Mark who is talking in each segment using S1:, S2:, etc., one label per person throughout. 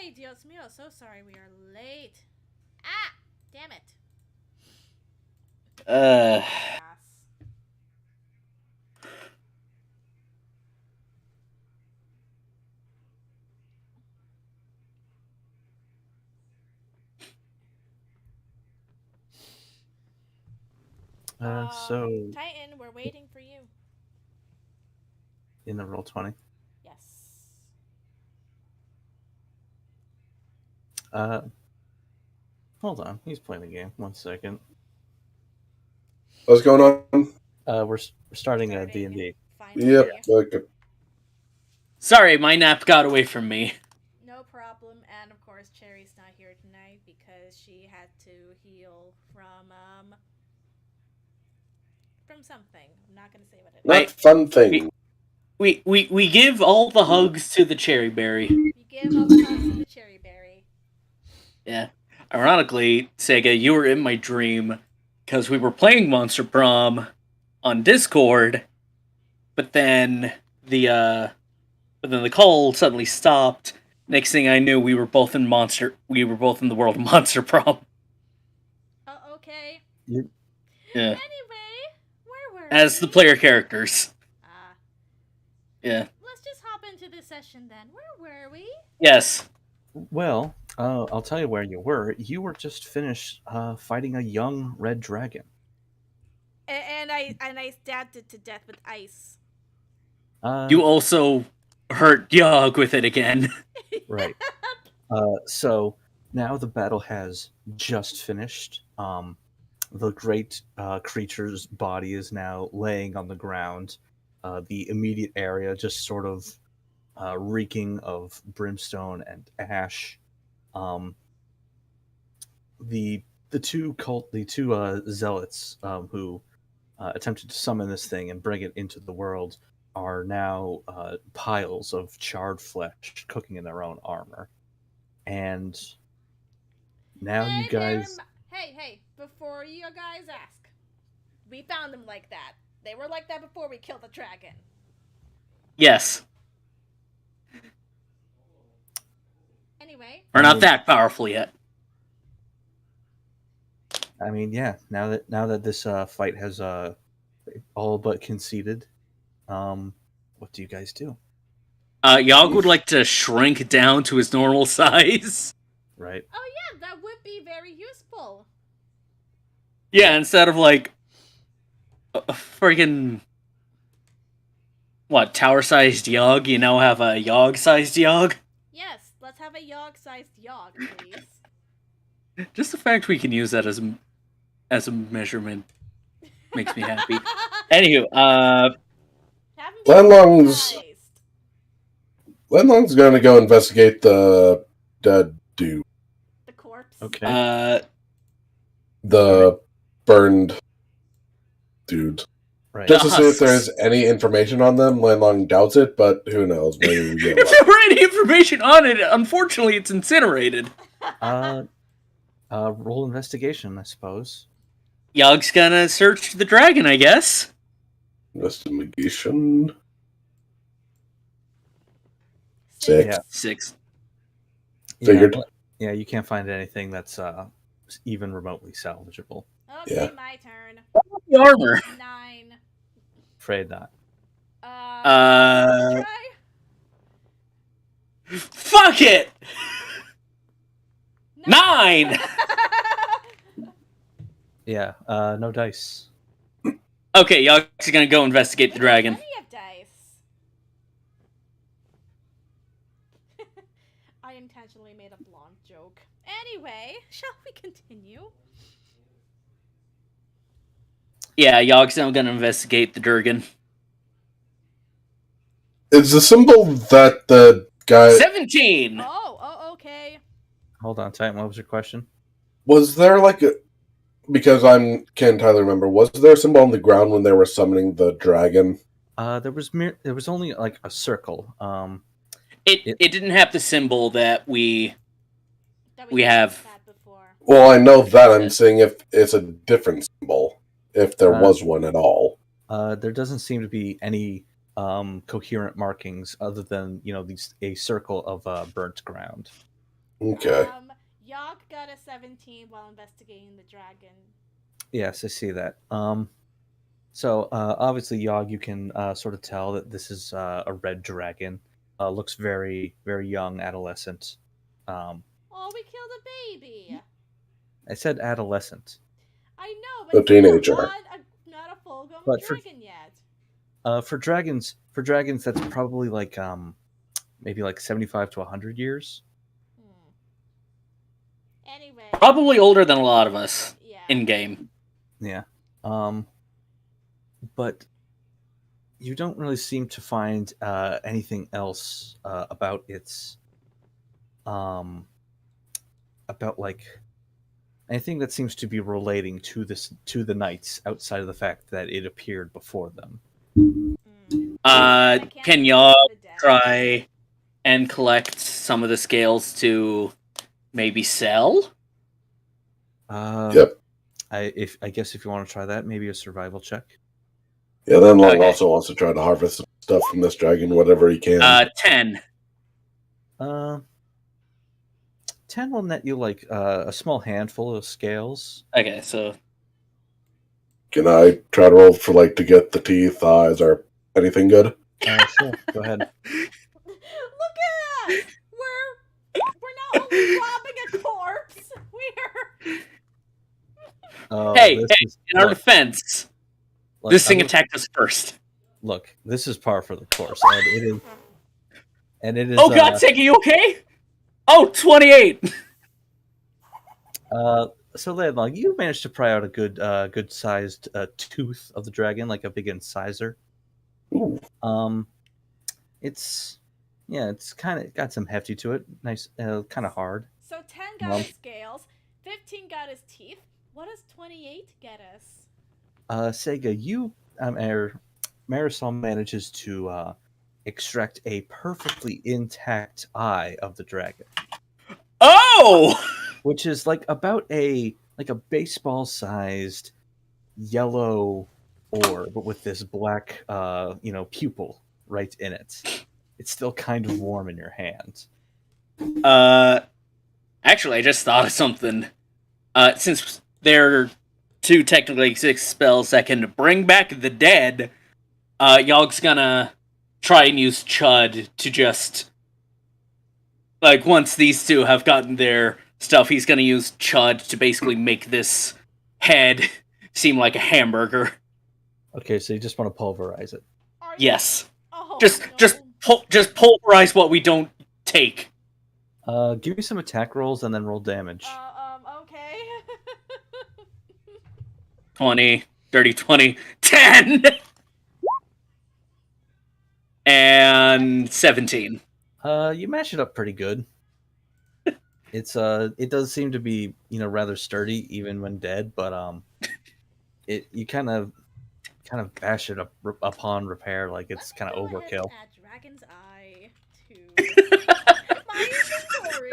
S1: Ay, Dios mío, so sorry we are late. Ah, damn it.
S2: Uh,
S1: Yes.
S3: So
S1: Titan, we're waiting for you.
S3: in the roll 20.
S1: Yes.
S3: Hold on, he's playing the game. 1 second.
S4: What's going on?
S3: We're starting D&D.
S1: Finally.
S4: Yep. Okay.
S2: sorry, my nap got away from me.
S1: No problem. And of course, Cherry's not here tonight because she had to heal from something. I'm not gonna say what it is.
S4: Not fun thing.
S2: We give all the hugs to the cherry berry.
S1: You give all the hugs to the cherry berry.
S2: Yeah. Ironically, Sega, you were in my dream because we were playing Monster Prom on Discord, but then the call suddenly stopped. Next thing I knew, we were both in the world of Monster Prom.
S1: Oh, okay.
S2: Yeah.
S1: Anyway, where were
S2: As the player characters. Yeah.
S1: Let's just hop into this session then. Where were we?
S2: Yes.
S3: Well, I'll tell you where you were. You were just finished fighting a young red dragon.
S1: And I stabbed it to death with ice.
S2: You also hurt Yogg with it again.
S3: Right. So now the battle has just finished. The great creature's body is now laying on the ground. The immediate area just sort of reeking of brimstone and ash. The two zealots who attempted to summon this thing and bring it into the world are now piles of charred flesh cooking in their own armor. And now you guys...
S1: Hey, before you guys ask, we found them like that. They were like that before we killed the dragon.
S2: Yes.
S1: Anyway.
S2: We're not that powerful yet.
S3: I mean, yeah, now that this fight has all but conceded, what do you guys do?
S2: Yogg would like to shrink down to his normal size.
S3: Right.
S1: Oh yeah, that would be very useful.
S2: Yeah, instead of like a friggin' tower-sized Yogg, you now have a Yogg-sized Yogg.
S1: Yes, let's have a Yogg-sized Yogg, please.
S2: Just the fact we can use that as a measurement makes me happy. Anywho,
S4: Lenlong's gonna go investigate the dead dude.
S1: The corpse.
S3: Okay.
S4: The burned dude.
S3: Right.
S4: Just to see if there's any information on them. Lenlong doubts it, but who knows? Maybe we get
S2: if there were any information on it, unfortunately, it's incinerated.
S3: Roll investigation, I suppose.
S2: Yogg's gonna search the dragon, I guess.
S4: Investigation. 6.
S3: Yeah.
S2: 6.
S4: Figured.
S3: Yeah, you can't find anything that's even remotely salvageable.
S1: Okay,
S4: yeah.
S1: My turn.
S2: The armor.
S1: 9.
S3: Afraid not.
S1: Try?
S2: Fuck it! 9!
S3: Yeah, no dice.
S2: Okay, Yogg's gonna go investigate the dragon.
S1: Plenty of dice. I intentionally made a blonde joke. Anyway, shall we continue?
S2: Yeah, Yogg's now gonna investigate the dragon.
S4: It's the symbol that the guy...
S2: 17!
S1: Oh, okay.
S3: Hold on, Titan, what was your question?
S4: Was there like a... Because I can't entirely remember. Was there a symbol on the ground when they were summoning the dragon?
S3: There was only like a circle.
S2: It didn't have the symbol that we have.
S4: Well, I know that. I'm saying if it's a different symbol, if there was one at all.
S3: There doesn't seem to be any coherent markings other than a circle of burnt ground.
S4: Okay.
S1: Yogg got a 17 while investigating the dragon.
S3: Yes, I see that. So obviously, Yogg, you can sort of tell that this is a red dragon. Looks very, very young, adolescent. Um,
S1: Oh, we killed a baby.
S3: I said adolescent.
S1: I know,
S4: A
S1: but still,
S4: teenager.
S1: not a full-grown
S3: But
S1: dragon yet.
S3: For dragons, that's probably like maybe like 75 to 100 years.
S1: Anyway.
S2: Probably older than a lot of us
S1: Yeah.
S2: in game.
S3: Yeah. But you don't really seem to find anything else about its about like anything that seems to be relating to the knights outside of the fact that it appeared before them.
S2: Can y'all try and collect some of the scales to maybe sell?
S4: Yep.
S3: I guess if you want to try that, maybe a survival check.
S4: Yeah, then Long
S2: Okay.
S4: also wants to try to harvest some stuff from this dragon, whatever he can.
S2: 10.
S3: 10 will net you like a small handful of scales.
S2: Okay, so
S4: Can I try to roll for to get the teeth, eyes, or anything good?
S3: Sure, go ahead.
S1: Look at us! We're not only robbing a corpse.
S2: hey, in our defense, this thing
S3: look,
S2: attacked us first.
S3: Look, this is par for the course, and it is.
S2: Oh, God's sake, are you okay? Oh, 28!
S3: So Landlong, you managed to pry out a good sized tooth of the dragon, like a big incisor.
S4: Ooh.
S3: It's kind of got some hefty to it. Nice, kind of hard.
S1: So 10 got his scales, 15 got his teeth. What does 28 get us?
S3: Sega, Marisol manages to extract a perfectly intact eye of the dragon.
S2: Oh!
S3: Which is like about a baseball-sized yellow orb with this black pupil right in it. It's still kind of warm in your hand.
S2: Actually, I just thought of something. Since there are 2 technically 6 spells that can bring back the dead, Yogg's gonna try and use Chud to just once these 2 have gotten their stuff, he's gonna use Chud to basically make this head seem like a hamburger.
S3: Okay, so you just want to pulverize it.
S2: Yes.
S1: Oh,
S2: Just pulverize what we don't take.
S3: Give me some attack rolls and then roll damage.
S1: Okay.
S2: 20, dirty 20, 10! And 17.
S3: You mash it up pretty good. It does seem to be, rather sturdy even when dead, but you kind of bash it up upon repair like it's kind of overkill.
S1: Add Dragon's Eye to my inventory.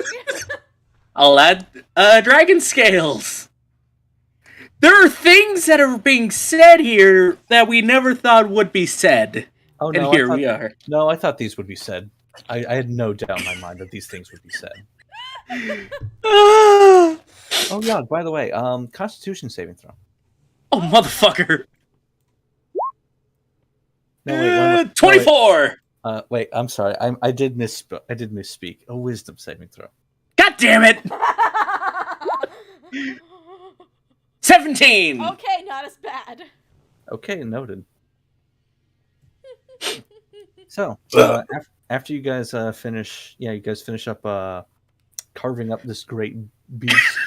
S2: I'll add dragon scales. There are things that are being said here that we never thought would be said.
S3: Oh no!
S2: And here we are.
S3: No, I thought these would be said. I had no doubt in my mind that these things would be said. Oh yeah! By the way, Constitution saving throw.
S2: Oh motherfucker!
S3: No, wait,
S2: 24.
S3: Wait, I'm sorry. I did misspeak. A wisdom saving throw.
S2: God damn it! 17.
S1: Okay, not as bad.
S3: Okay, noted. So after you guys finish up carving up this great beast.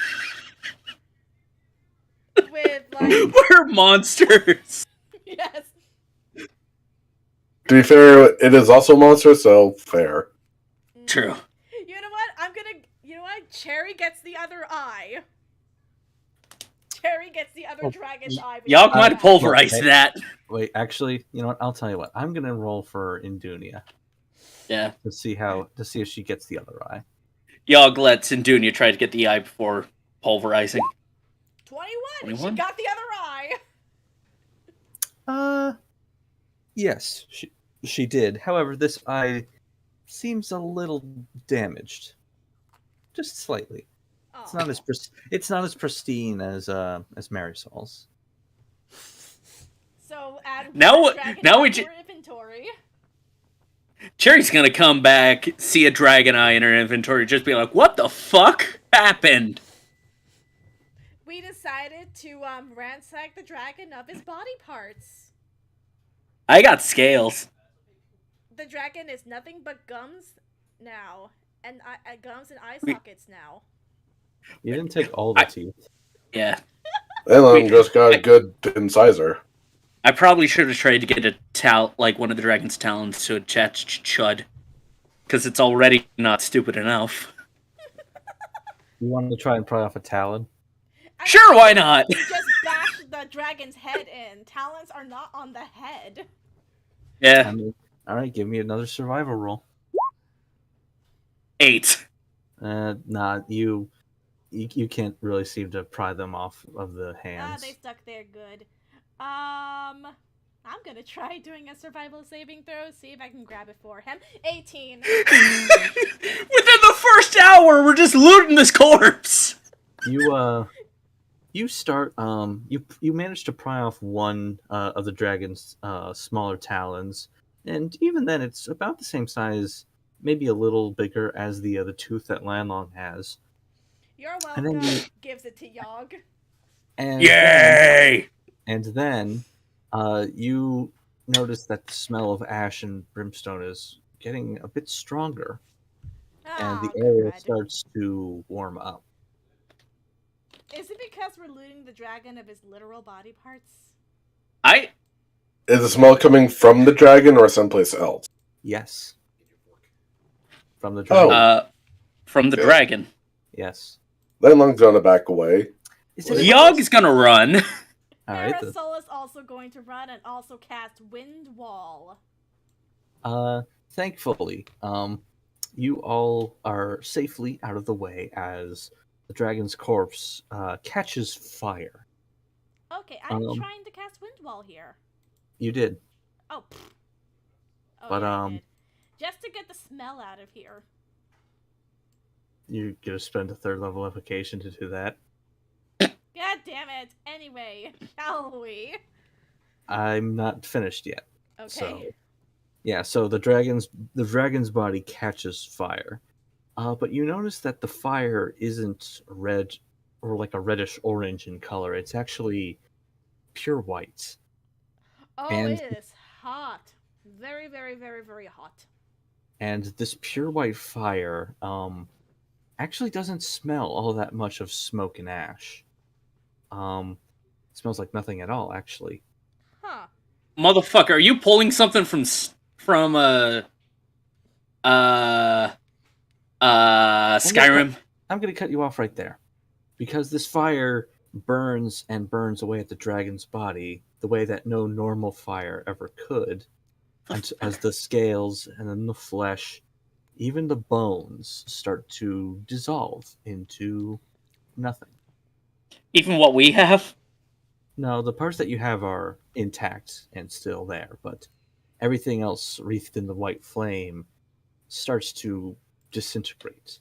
S1: With
S2: we're monsters.
S1: Yes.
S4: To be fair, it is also a monster, so fair.
S2: True.
S1: You know what? Cherry gets the other eye. Cherry gets the other dragon's eye.
S2: Y'all might pulverize that.
S3: Wait, actually, you know what? I'll tell you what. I'm gonna roll for Indunia.
S2: Yeah.
S3: To see if she gets the other eye.
S2: Yogg lets Indunia try to get the eye before pulverizing.
S1: 21. She got the other eye.
S3: Yes, she did. However, this eye seems a little damaged. just slightly.
S1: Oh.
S3: It's not as pristine as Marisol's.
S1: So add
S2: Now-
S1: one dragon
S2: now
S1: eye
S2: we
S1: to
S2: ju-
S1: your inventory.
S2: Cherry's gonna come back, see a dragon eye in her inventory, just be like, "What the fuck happened?"
S1: We decided to ransack the dragon of his body parts.
S2: I got scales.
S1: The dragon is nothing but gums now, and gums and eye
S2: We-
S1: sockets now.
S3: You didn't take all the
S2: I-
S3: teeth.
S2: Yeah,
S4: Elon just got a good incisor.
S2: I probably should have tried to get like one of the dragon's talons to attach Chud, because it's already not stupid enough.
S3: You wanted to try and pry off a talon?
S2: Sure, why not?
S1: You just bash the dragon's head in. Talons are not on the head.
S2: Yeah,
S3: I mean, all right, give me another survival roll.
S2: 8.
S3: Nah, you can't really seem to pry them off of the hands.
S1: They stuck there good. I'm gonna try doing a survival saving throw, see if I can grab it for him. 18.
S2: Within the first hour, we're just looting this corpse.
S3: You start you manage to pry off one of the dragon's smaller talons, and even then it's about the same size, maybe a little bigger as the tooth that Lanlong has.
S1: You're
S3: And
S1: welcome.
S3: then
S1: Gives it to Yogg.
S3: And
S2: Yay!
S3: then you notice that the smell of ash and brimstone is getting a bit stronger, and the area
S1: crud.
S3: starts to warm up.
S1: Is it because we're looting the dragon of his literal body parts?
S4: Is the smell coming from the dragon or someplace else?
S3: Yes. From the dragon.
S2: From the dragon.
S3: Yes.
S4: Then Lung's gonna back away.
S3: Is it
S2: Yogg's gonna run.
S3: All right.
S1: Parasol is also going to run and also cast Wind Wall.
S3: Thankfully, you all are safely out of the way as the dragon's corpse catches fire.
S1: Okay, I'm trying to cast Wind Wall here.
S3: You did.
S1: Oh. Pfft. Oh,
S3: But,
S1: yeah, I did. Just to get the smell out of here.
S3: You're gonna spend a 3rd level evocation to do that.
S1: God damn it. Anyway, shall we?
S3: I'm not finished yet.
S1: Okay.
S3: So, yeah. So the dragon's body catches fire, but you notice that the fire isn't red or like a reddish orange in color. It's actually pure white.
S1: Oh,
S3: and-
S1: it is hot. Very, very, very, very hot.
S3: And this pure white fire actually doesn't smell all that much of smoke and ash. It smells like nothing at all, actually.
S1: Huh.
S2: Motherfucker, are you pulling something from Skyrim?
S3: I'm going to cut you off right there. Because this fire burns and burns away at the dragon's body the way that no normal fire ever could. And as the scales and then the flesh, even the bones start to dissolve into nothing.
S2: Even what we have?
S3: No, the parts that you have are intact and still there, but everything else wreathed in the white flame starts to disintegrate.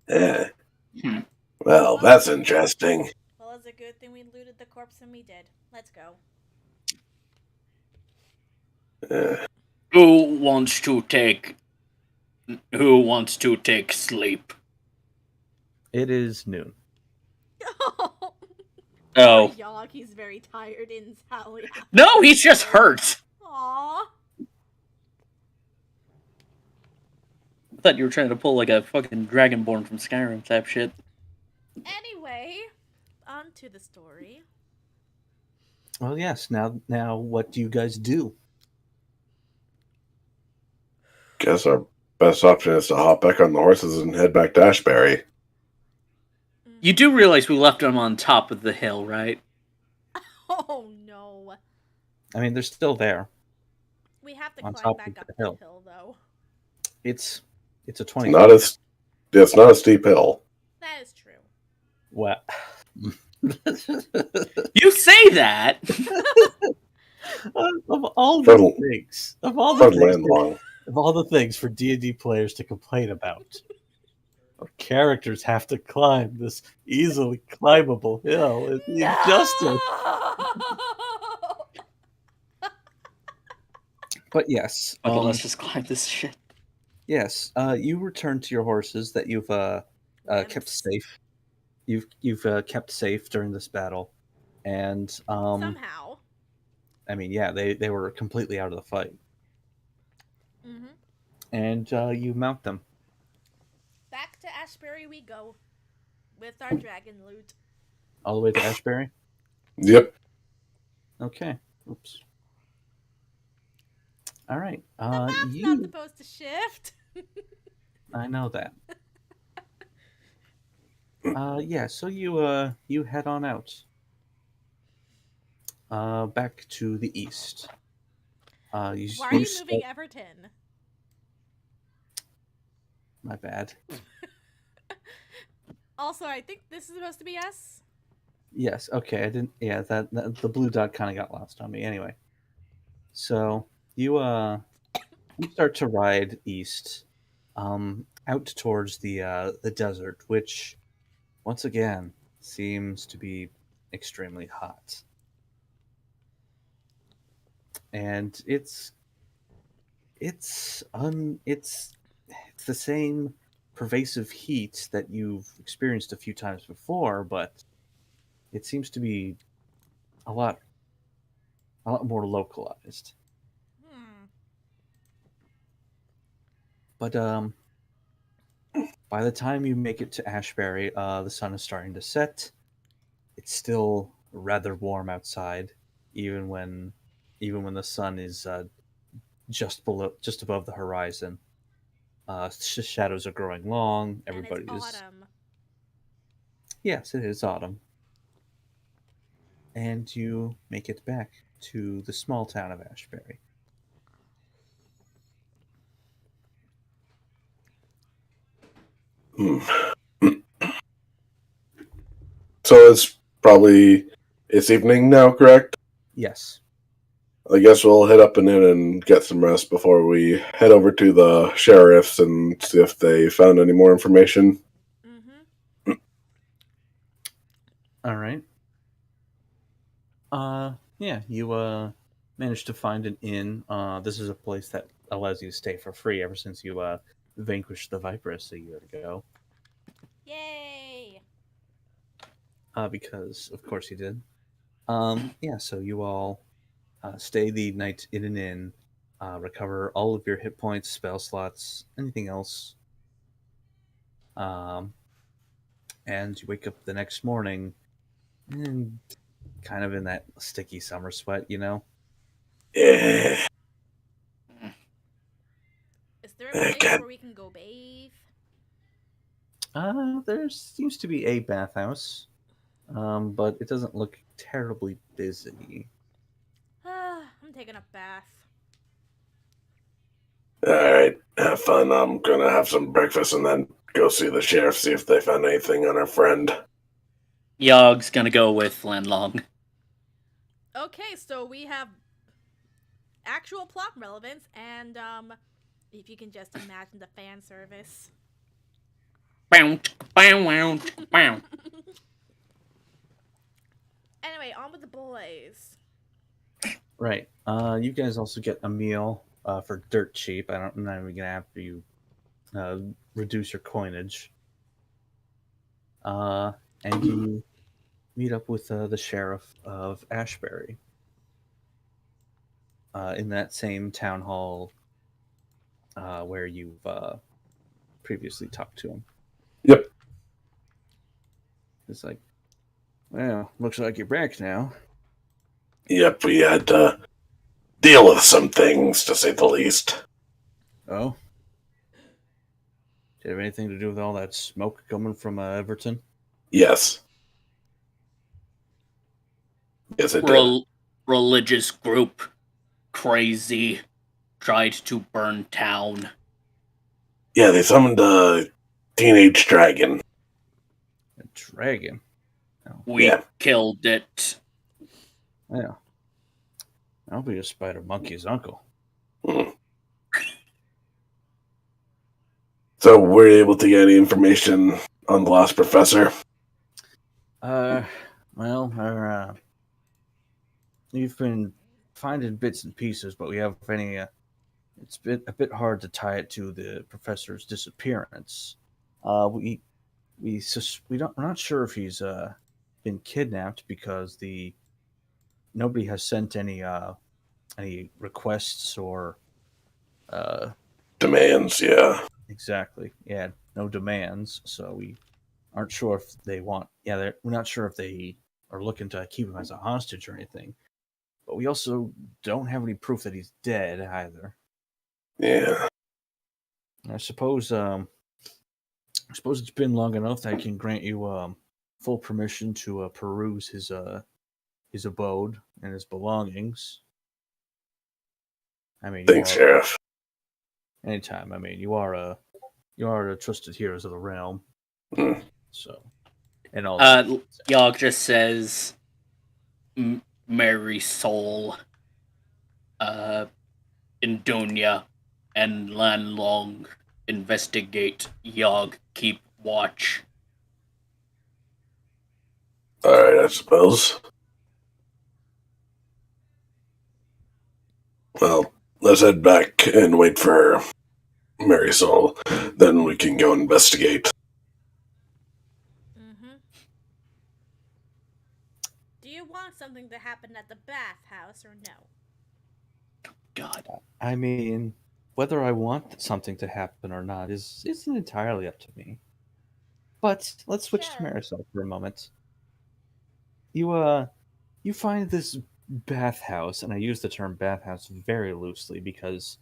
S4: Eh.
S2: Hmm.
S4: Well, that's interesting.
S1: Well, it's a good thing we looted the corpse and we did. Let's go.
S2: Who wants to take sleep?
S3: It is noon.
S2: Oh.
S1: Yogg, he's very tired in Sally.
S2: No, he's just hurt.
S1: Aww.
S2: I thought you were trying to pull like a fucking Dragonborn from Skyrim type shit.
S1: Anyway, on to the story.
S3: Well, yes. Now, what do you guys do?
S4: Guess our best option is to hop back on the horses and head back to Ashbury.
S2: You do realize we left them on top of the hill, right?
S1: Oh no.
S3: I mean, they're still there.
S1: We have to
S3: On
S1: climb
S3: top
S1: back
S3: of
S1: up
S3: the
S1: the
S3: hill.
S1: hill, though.
S3: It's a
S4: It's
S3: 20.
S4: it's not a steep hill.
S1: That is true.
S3: What?
S2: You say that!
S3: of all
S4: For-
S3: the things,
S4: For Landlong.
S3: of all the things for D&D players to complain about, Our characters have to climb this easily climbable hill. It's the injustice. But yes,
S2: Okay, let's just climb this shit.
S3: yes. You return to your horses that you've kept
S1: Wimps.
S3: safe. You've kept safe during this battle, and
S1: Somehow.
S3: I mean, yeah, they were completely out of the fight,
S1: Mm-hmm.
S3: and you mount them.
S1: Back to Ashbury we go with our dragon loot.
S3: All the way to Ashbury?
S4: Yep.
S3: Okay. Oops. All right.
S1: The map's not
S3: You.
S1: supposed to shift.
S3: I know that. Yeah. So you head on out. Back to the east. You.
S1: Why are you
S3: start-
S1: moving Everton?
S3: My bad.
S1: Also, I think this is supposed to be us.
S3: Yes. Okay. I didn't. Yeah. That the blue dot kind of got lost on me. Anyway. So you start to ride east, out towards the desert, which once again seems to be extremely hot, and it's the same pervasive heat that you've experienced a few times before, but it seems to be a lot more localized.
S1: Hmm.
S3: But by the time you make it to Ashbury, the sun is starting to set. It's still rather warm outside, even when the sun is just above the horizon. Shadows are growing long.
S1: And
S3: Everybody
S1: it's
S3: is.
S1: autumn.
S3: Yes, it is autumn. And you make it back to the small town of Ashbury.
S4: Hmm. So it's evening now, correct?
S3: Yes.
S4: I guess we'll hit up an inn and get some rest before we head over to the sheriff's and see if they found any more information.
S1: Mm-hmm.
S3: All right. Yeah, you managed to find an inn. This is a place that allows you to stay for free ever since you vanquished the Viperess a year ago.
S1: Yay!
S3: Because of course you did. Yeah, so you all stay the night in an inn, recover all of your hit points, spell slots, anything else. Um, and you wake up the next morning and kind of in that sticky summer sweat, you know?
S4: Yeah.
S1: Is there a place
S4: God.
S1: where we can go bathe?
S3: There seems to be a bathhouse, but it doesn't look terribly busy.
S1: I'm taking a bath.
S4: Alright, have fun. I'm gonna have some breakfast and then go see the sheriff, see if they found anything on our friend.
S2: Yogg's gonna go with Lanlong.
S1: Okay, so we have actual plot relevance, and if you can just imagine the fan service.
S2: Bow, bow, wow, bow.
S1: Anyway, on with the boys.
S3: Right. You guys also get a meal for dirt cheap. I'm not even gonna have you reduce your coinage. And you meet up with the sheriff of Ashbury in that same town hall where you've previously talked to him.
S4: Yep.
S3: It's like, well, looks like you're back now.
S4: Yep, we had to deal with some things, to say the least.
S3: Oh? Did it have anything to do with all that smoke coming from Everton?
S4: Yes. Yes, it did.
S2: Religious group. Crazy. Tried to burn town.
S4: Yeah, they summoned a teenage dragon.
S3: A dragon?
S2: We
S4: Yeah.
S2: killed it.
S3: Yeah. I'll be a spider monkey's uncle.
S4: Hmm. So, were you able to get any information on the last professor?
S3: Well, we've been finding bits and pieces, but we haven't any. It's a bit hard to tie it to the professor's disappearance. We're not sure if he's been kidnapped because the nobody has sent any requests or uh,
S4: Demands, yeah.
S3: exactly, yeah, no demands. So we aren't sure if they want. Yeah, we're not sure if they are looking to keep him as a hostage or anything. But we also don't have any proof that he's dead either.
S4: Yeah.
S3: I suppose I suppose it's been long enough that I can grant you full permission to peruse his abode and his belongings. I mean, you
S4: Thanks,
S3: are
S4: Sheriff.
S3: anytime. I mean, you are the trusted heroes of the realm.
S4: Hmm.
S3: So, and all that.
S2: Yogg just says, Mary Soul, Indonia, and Lanlong investigate. Yogg keep watch.
S4: Alright, I suppose. Well, let's head back and wait for Marisol. Then we can go investigate.
S1: Mm-hmm. Do you want something to happen at the bathhouse or no?
S2: God.
S3: I mean, whether I want something to happen or not isn't entirely up to me. But let's switch to
S1: Sure.
S3: Marisol for a moment. You you find this bathhouse, and I use the term bathhouse very loosely because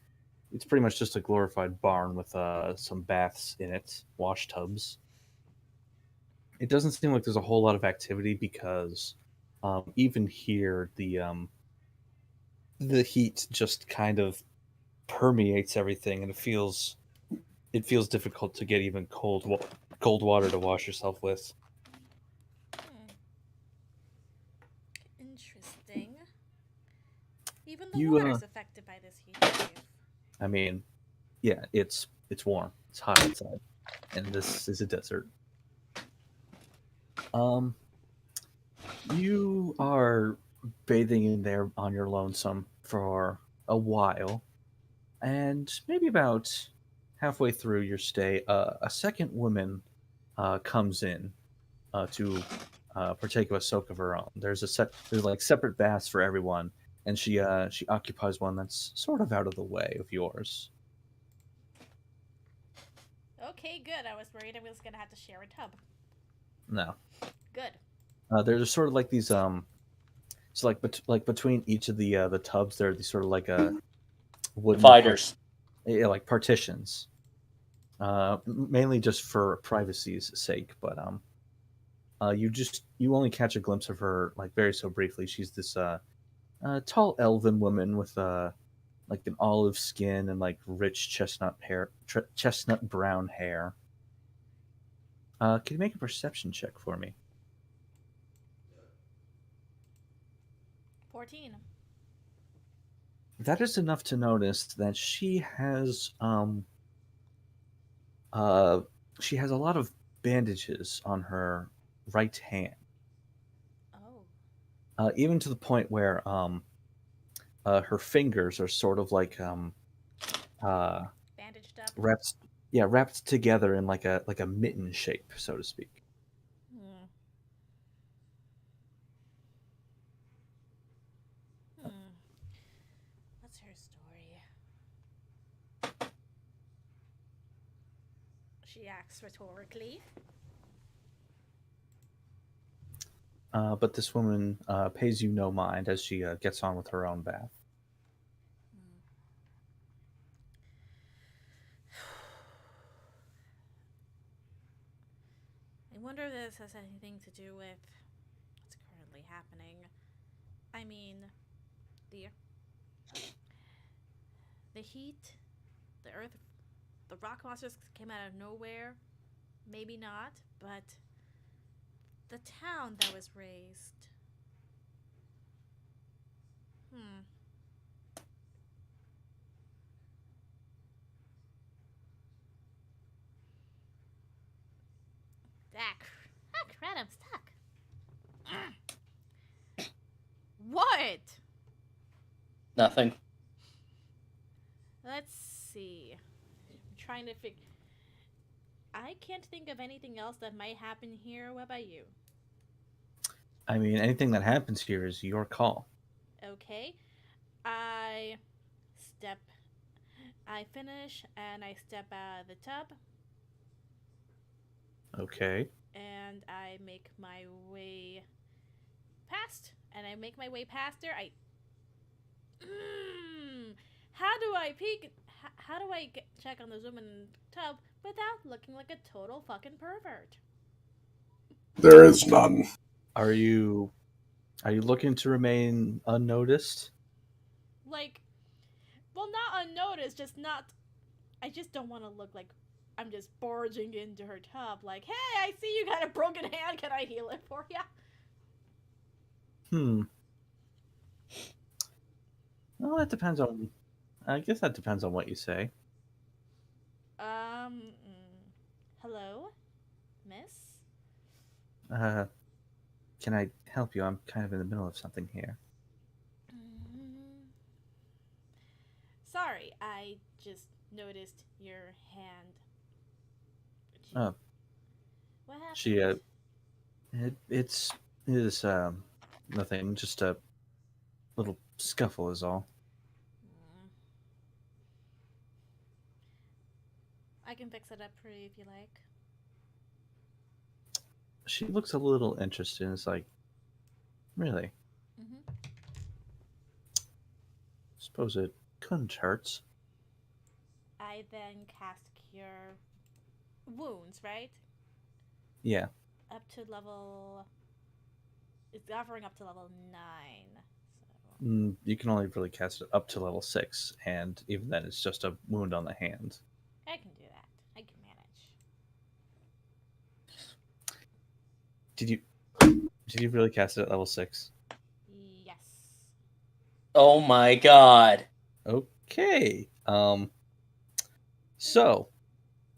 S3: it's pretty much just a glorified barn with some baths in it, wash tubs. It doesn't seem like there's a whole lot of activity because even here the heat just kind of permeates everything, and it feels difficult to get even cold water to wash yourself with.
S1: Hmm. Interesting. Even the
S3: You
S1: water's affected by this heat wave.
S3: I mean, yeah, it's warm, it's hot outside, and this is a desert. Um, you are bathing in there on your lonesome for a while, and maybe about halfway through your stay, a second woman comes in to partake of a soak of her own. There's like separate baths for everyone, and she occupies one that's sort of out of the way of yours.
S1: Okay, good. I was worried I was gonna have to share a tub.
S3: No,
S1: Good.
S3: there's sort of like these so like between each of the tubs, there are these sort of like a
S2: Dividers.
S3: yeah, like partitions, mainly just for privacy's sake. But you only catch a glimpse of her like very so briefly. She's this tall elven woman with like an olive skin and like rich chestnut brown hair. Can you make a perception check for me?
S1: 14.
S3: That is enough to notice that she has a lot of bandages on her right hand,
S1: Oh.
S3: even to the point where her fingers are sort of like uh,
S1: Bandaged up.
S3: wrapped, yeah, wrapped together in like a mitten shape, so to speak.
S1: Hmm. Hmm. What's her story? She acts rhetorically.
S3: But this woman pays you no mind as she gets on with her own bath.
S1: Hmm. I wonder if this has anything to do with what's currently happening. I mean, the the heat, the earth, the rock monsters came out of nowhere. Maybe not, but the town that was raised. Hmm. Crap, I'm stuck. What?
S2: Nothing.
S1: Let's see. I'm trying to figure. I can't think of anything else that might happen here. What about you?
S3: I mean, anything that happens here is your call.
S1: Okay. I step. I finish and I step out of the tub
S3: Okay.
S1: and I make my way past. And I make my way past her. How do I peek? How do I check on this woman in the tub without looking like a total fucking pervert?
S4: There is none.
S3: Are you looking to remain unnoticed?
S1: Like, well, not unnoticed, just not. I just don't want to look like I'm just barging into her tub. Like, hey, I see you got a broken hand. Can I heal it for you?
S3: Well, that depends on. I guess that depends on what you say.
S1: Hello, miss?
S3: Can I help you? I'm kind of in the middle of something here.
S1: Sorry, I just noticed your hand.
S3: Oh.
S1: What happened?
S3: She, it is nothing. Just a little scuffle is all.
S1: I can fix it up for you if you like.
S3: She looks a little interested. It's like, really? Suppose it couldn't hurt.
S1: I then cast Cure Wounds, right?
S3: Yeah.
S1: Up to level. It's offering up to level 9. So.
S3: You can only really cast it up to level 6, and even then, it's just a wound on the hand.
S1: I can do that. I can manage.
S3: Did you really cast it at level 6?
S1: Yes.
S2: Oh my god.
S3: Okay. So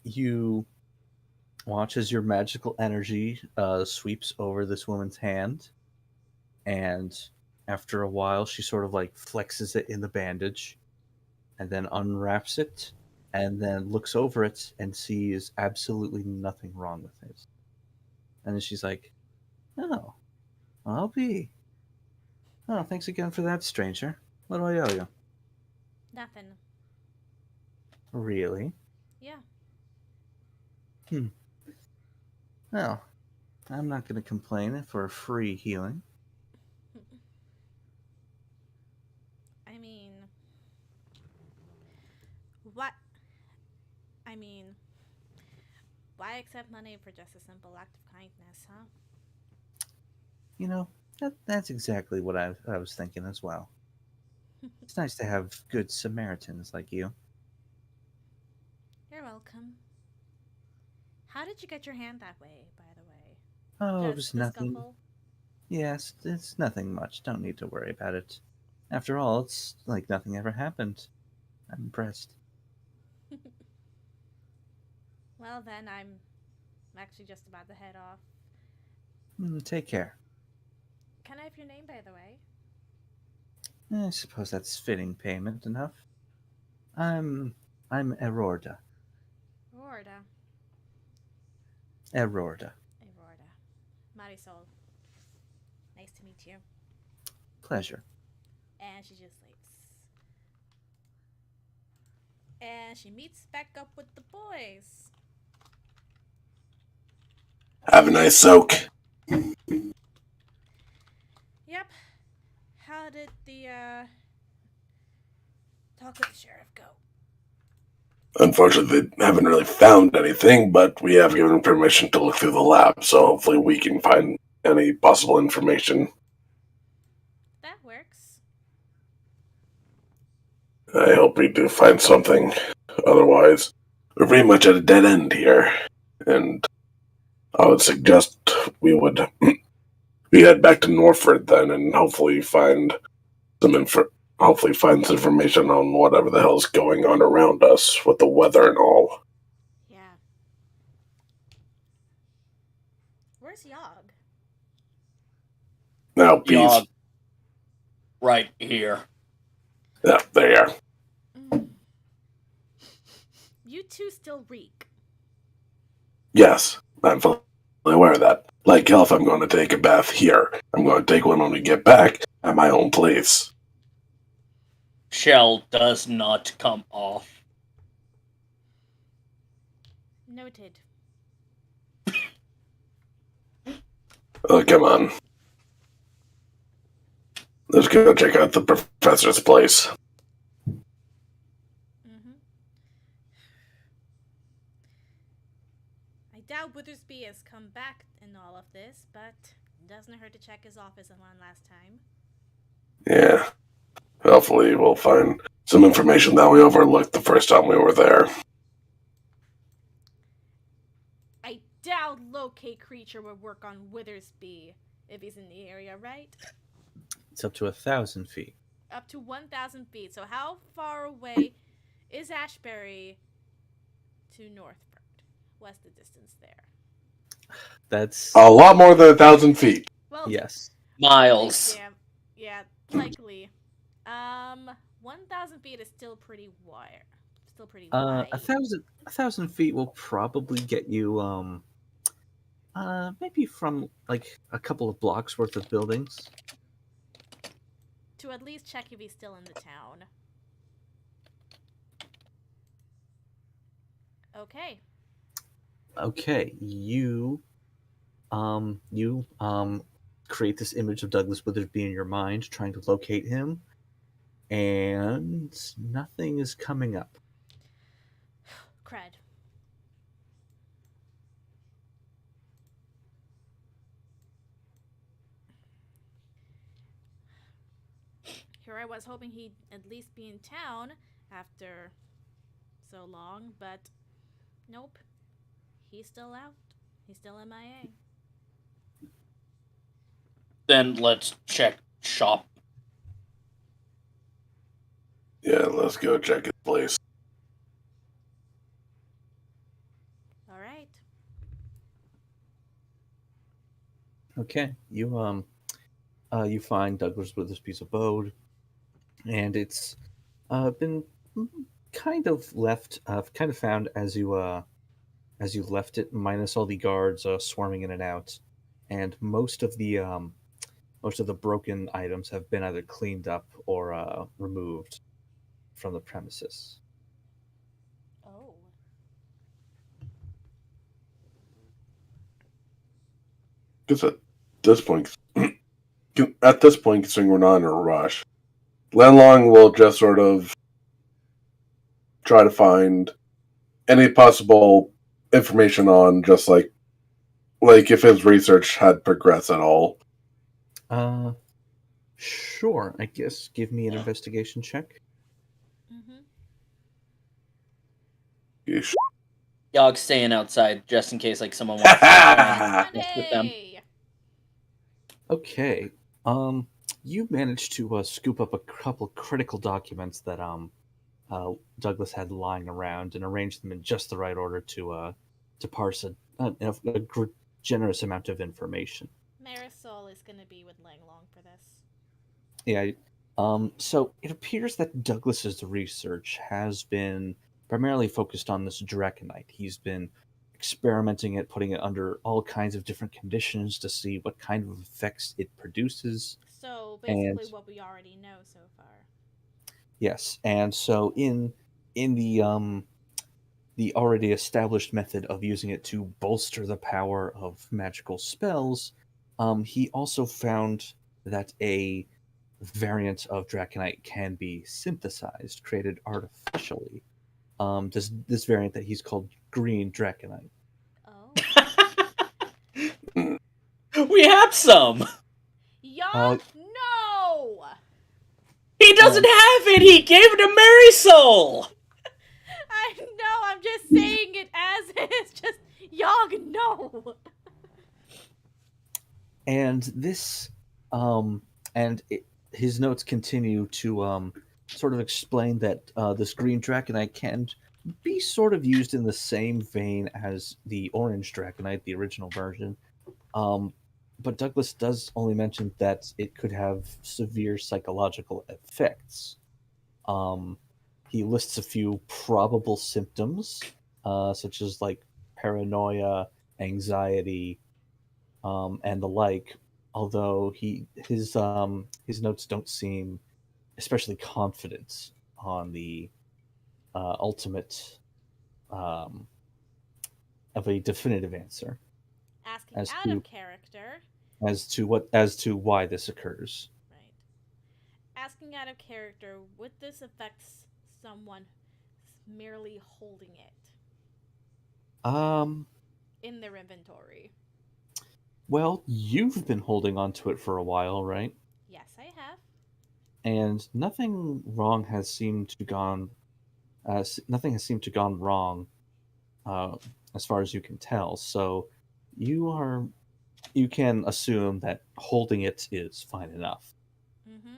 S3: you watch as your magical energy sweeps over this woman's hand, and after a while, she sort of like flexes it in the bandage, and then unwraps it, and then looks over it and sees absolutely nothing wrong with it. And then she's like, "Oh, I'll be. Oh, thanks again for that, stranger. What do I owe you?"
S1: Nothing.
S3: Really?
S1: Yeah.
S3: Well, I'm not going to complain for free healing.
S1: I mean, what? I mean, why accept money for just a simple act of kindness, huh?
S3: You know, that's exactly what I was thinking as well. It's nice to have good Samaritans like you.
S1: You're welcome. How did you get your hand that way, by the way?
S3: Oh,
S1: Just
S3: it was
S1: the
S3: nothing.
S1: scuffle?
S3: Yes, it's nothing much. Don't need to worry about it. After all, it's like nothing ever happened. I'm impressed.
S1: Well, then I'm actually just about to head off.
S3: Take care.
S1: Can I have your name, by the way?
S3: I suppose that's fitting payment enough. I'm Erorda.
S1: Aurora.
S3: Erorda.
S1: Aurora. Marisol. Nice to meet you.
S3: Pleasure.
S1: And she just leaves. And she meets back up with the boys.
S4: Have a nice soak.
S1: Yep. How did the talk with the sheriff go?
S4: Unfortunately, they haven't really found anything, but we have given permission to look through the lab, so hopefully we can find any possible information.
S1: That works.
S4: I hope we do find something. Otherwise, we're pretty much at a dead end here. And I would suggest we head back to Norford then, and hopefully find some information on whatever the hell's going on around us with the weather and all.
S1: Yeah. Where's Yogg?
S4: Now, peace.
S2: Yogg. Right here.
S4: Yeah, there you are.
S1: You two still reek.
S4: Yes, I'm fully aware of that. Like hell, if I'm going to take a bath here, I'm going to take one when we get back at my own place.
S2: Shell does not come off.
S1: Noted.
S4: Oh, come on. Let's go check out the professor's place.
S1: I doubt Withersby has come back in all of this, but it doesn't hurt to check his office one last time.
S4: Yeah. Hopefully we'll find some information that we overlooked the first time we were there.
S1: I doubt Locate Creature would work on Withersby if he's in the area, right?
S3: It's up to 1,000 feet.
S1: Up to 1,000 feet. So how far away is Ashbury to Northford? What's the distance there?
S3: That's
S4: A lot more than 1,000 feet.
S1: Well,
S3: yes.
S2: Miles.
S1: yeah, likely. 1,000 feet is still pretty wide. Still pretty wide.
S3: 1,000 feet will probably get you maybe from like a couple of blocks worth of buildings.
S1: To at least check if he's still in the town. Okay.
S3: Okay, you create this image of Douglas Withersby in your mind, trying to locate him, and nothing is coming up.
S1: Cred. Here I was hoping he'd at least be in town after so long, but nope. He's still out. He's still MIA.
S2: Then let's check shop.
S4: Yeah, let's go check his place.
S1: All right.
S3: Okay, you find Douglas Withersby's abode, and it's been kind of found as you left it, minus all the guards swarming in and out, and most of the broken items have been either cleaned up or removed from the premises.
S1: Oh.
S4: Because at this point, considering we're not in a rush, Lenlong will just sort of try to find any possible information on just like if his research had progressed at all.
S3: Sure, I guess. Give me an investigation check.
S1: Mm-hmm.
S4: Yeesh.
S2: Yogg's staying outside just in case like someone wants to mess with them.
S1: Money!
S3: Okay. You managed to scoop up a couple critical documents that Douglas had lying around and arrange them in just the right order to parse a generous amount of information.
S1: Marisol is going to be with Langlong for this.
S3: Yeah. So it appears that Douglas's research has been primarily focused on this draconite. He's been experimenting it, putting it under all kinds of different conditions to see what kind of effects it produces.
S1: So basically what we already know so far.
S3: Yes, and so in the already established method of using it to bolster the power of magical spells, he also found that a variant of draconite can be synthesized, created artificially. This variant that he's called green draconite.
S1: Oh.
S2: We have some.
S1: Y'all, no!
S2: He doesn't have it. He gave it to Marisol.
S1: I know. I'm just saying it as is. Just Yogg, no.
S3: And this, his notes continue to sort of explain that this green draconite can be sort of used in the same vein as the orange draconite, the original version, But Douglas does only mention that it could have severe psychological effects. Um, he lists a few probable symptoms, such as like paranoia, anxiety, and the like. Although his notes don't seem especially confident on the ultimate um, of a definitive answer
S1: Asking
S3: as
S1: out
S3: to
S1: of character.
S3: as to why this occurs.
S1: Right. Asking out of character, would this affect someone merely holding it
S3: Um,
S1: in their inventory?
S3: well, you've been holding on to it for a while, right?
S1: Yes, I have.
S3: And nothing has seemed to gone wrong, uh, as far as you can tell. So you are you can assume that holding it is fine enough.
S1: Mm-hmm.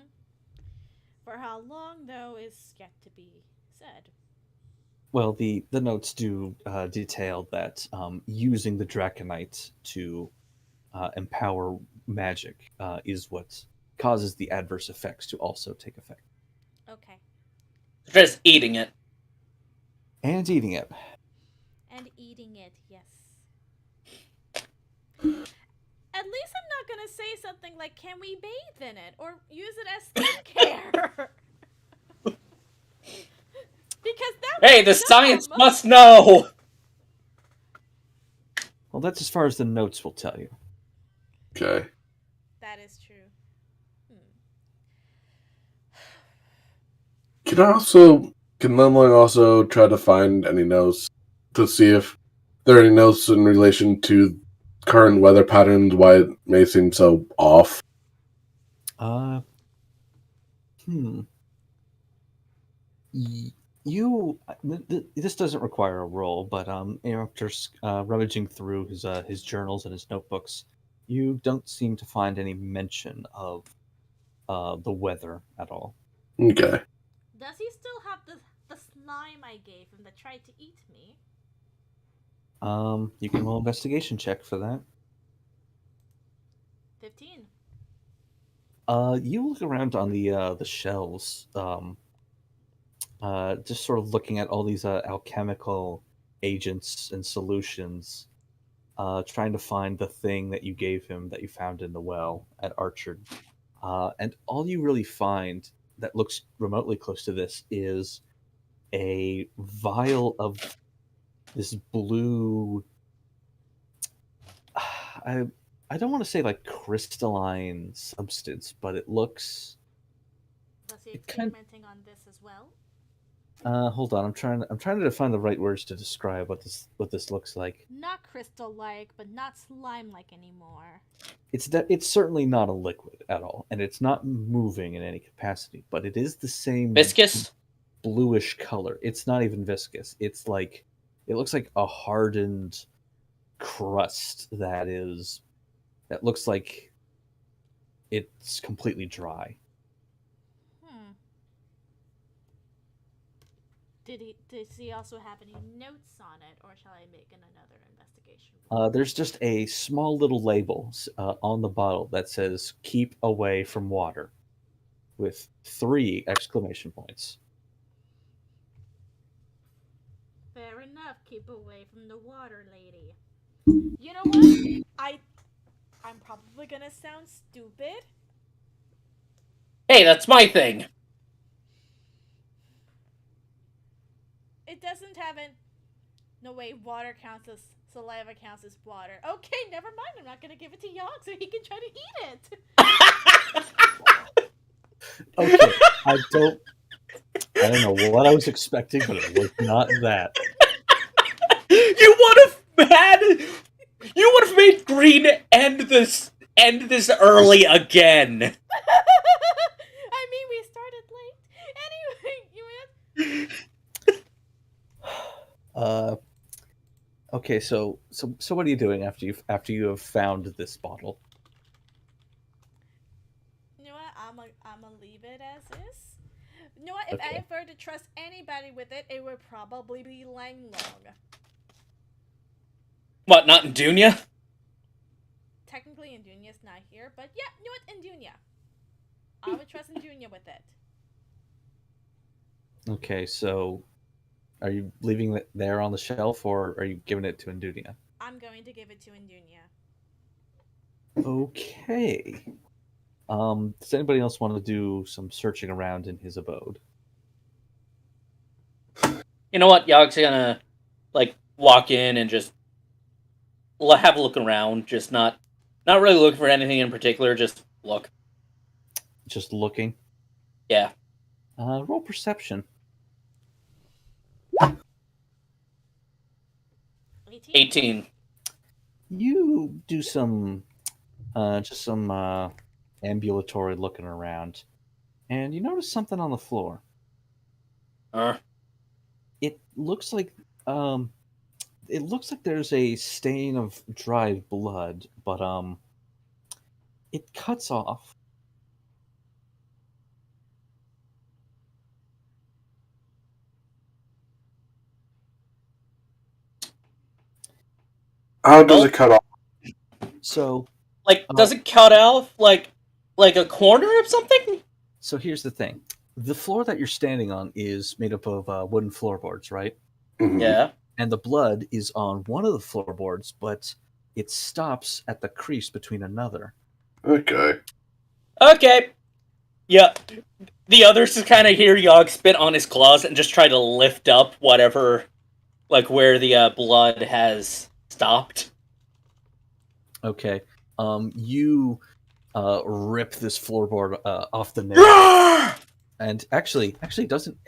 S1: For how long, though, is yet to be said.
S3: Well, the notes do detail that using the Draconite to empower magic is what causes the adverse effects to also take effect.
S1: Okay.
S2: Just eating it.
S3: And eating it.
S1: And eating it, yes. At least I'm not gonna say something like, can we bathe in it? Or use it as skincare. Because that
S2: Hey,
S1: would be
S2: the science
S1: dumb.
S2: must know!
S3: Well, that's as far as the notes will tell you.
S4: Okay.
S1: That is true.
S4: Can Lemling also try to find any notes to see if there are any notes in relation to current weather patterns, why it may seem so off?
S3: Uh, hmm. You this doesn't require a roll, but after rummaging through his journals and his notebooks, you don't seem to find any mention of the weather at all.
S4: Okay.
S1: Does he still have the slime I gave him that tried to eat me?
S3: You can roll investigation check for that.
S1: 15.
S3: You look around on the shelves, just sort of looking at all these alchemical agents and solutions, trying to find the thing that you gave him that you found in the well at Archard. And all you really find that looks remotely close to this is a vial of this blue. I I don't want to say like crystalline substance, but it looks.
S1: Was he
S3: It kind.
S1: experimenting on this as well?
S3: Hold on. I'm trying to define the right words to describe what this looks like.
S1: Not crystal like, but not slime like anymore.
S3: It's certainly not a liquid at all, and it's not moving in any capacity. But it is the same
S2: Viscous?
S3: bluish color. It's not even viscous. It looks like a hardened crust that looks like it's completely dry.
S1: Hmm. Does he also have any notes on it, or shall I make another investigation roll?
S3: There's just a small little label on the bottle that says "Keep away from water" with 3 exclamation points.
S1: Fair enough. Keep away from the water, lady. You know what? I'm probably gonna sound stupid.
S2: Hey, that's my thing!
S1: It doesn't have an. No way, water counts as. Saliva counts as water. Okay, never mind. I'm not gonna give it to Yogg so he can try to eat it.
S3: Okay, I don't know what I was expecting, but it was not that.
S2: You would have made Green end this early again!
S1: I mean, we started late. Anyway,
S3: Okay, so what are you doing after you have found this bottle?
S1: you know what? I'm gonna leave it as is. You know what? If
S3: Okay.
S1: I were to trust anybody with it, it would probably be Lang Long.
S2: What, not in Dunya?
S1: technically Indunia's not here, but yeah, you know what, Indunia. I would trust Indunia with it.
S3: Okay, so are you leaving it there on the shelf, or are you giving it to Indunia?
S1: I'm going to give it to Indunia.
S3: Okay. Does anybody else want to do some searching around in his abode?
S2: You know what? Yog's gonna like walk in and just have a look around. Just not really looking for anything in particular. Just look.
S3: Just looking.
S2: Yeah.
S3: Roll perception.
S2: 18.
S3: You do some, just some ambulatory looking around, and you notice something on the floor. It looks like, there's a stain of dried blood, but it cuts off.
S4: How does it cut off?
S3: So,
S2: Like, does it cut off like a corner of something?
S3: so here's the thing: the floor that you're standing on is made up of wooden floorboards, right?
S4: Mhm.
S2: Yeah.
S3: And the blood is on one of the floorboards, but it stops at the crease between another.
S4: Okay.
S2: Okay. Yeah. The others just kind of hear Yogg spit on his claws and just try to lift up whatever, like where the blood has stopped.
S3: Okay. You rip this floorboard off the nail, and actually it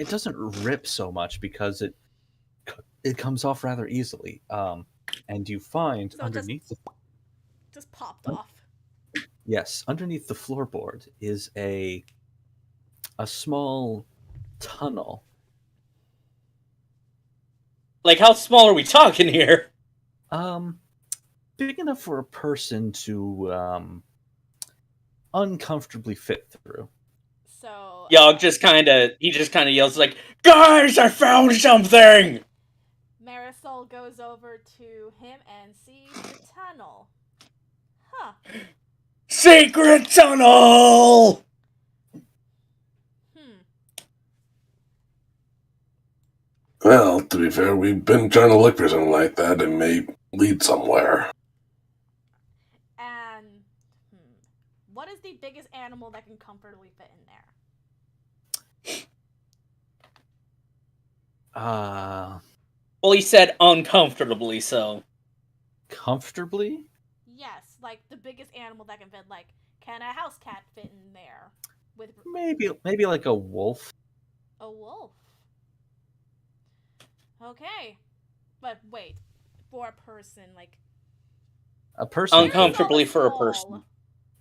S3: doesn't rip so much because it comes off rather easily. And you find
S1: So
S3: underneath
S1: just popped off.
S3: yes, underneath the floorboard is a small tunnel.
S2: Like, how small are we talking here?
S3: Big enough for a person to uncomfortably fit through.
S1: So
S2: Yogg just kind of yells like, "Guys, I found something!"
S1: Marisol goes over to him and sees the tunnel. Huh.
S2: Secret tunnel!
S4: Well, to be fair, we've been trying to look for something like that. It may lead somewhere.
S1: And what is the biggest animal that can comfortably fit in there?
S2: Well, he said uncomfortably, so.
S3: Comfortably?
S1: Yes, like the biggest animal that can fit. Like, can a house cat fit in there? With
S3: Maybe like a wolf.
S1: a wolf. Okay, but wait, for a person, like
S3: A person.
S2: Uncomfortably for a
S1: small.
S2: person.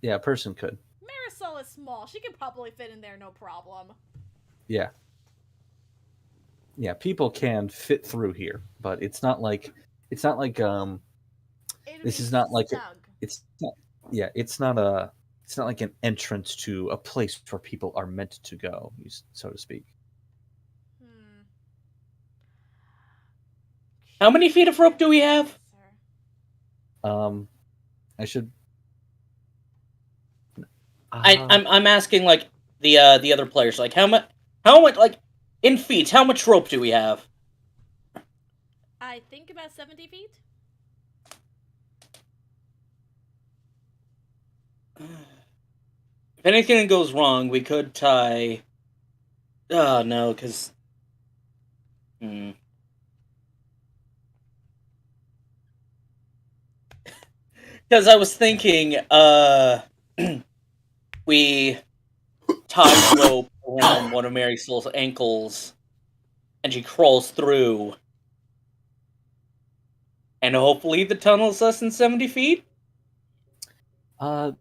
S3: Yeah, a person could.
S1: Marisol is small. She can probably fit in there, no problem.
S3: Yeah. Yeah, people can fit through here, but it's not like this is not like it's not like an entrance to a place where people are meant to go, so to speak.
S2: How many feet of rope do we have?
S3: I should.
S2: I'm asking like the other players, like how much like in feet, how much rope do we have?
S1: I think about 70 feet.
S2: If anything goes wrong, we could tie. Oh no, because. Because I was thinking, we tie rope around one of Marisol's ankles, and she crawls through, and hopefully the tunnel's less than 70 feet?
S4: To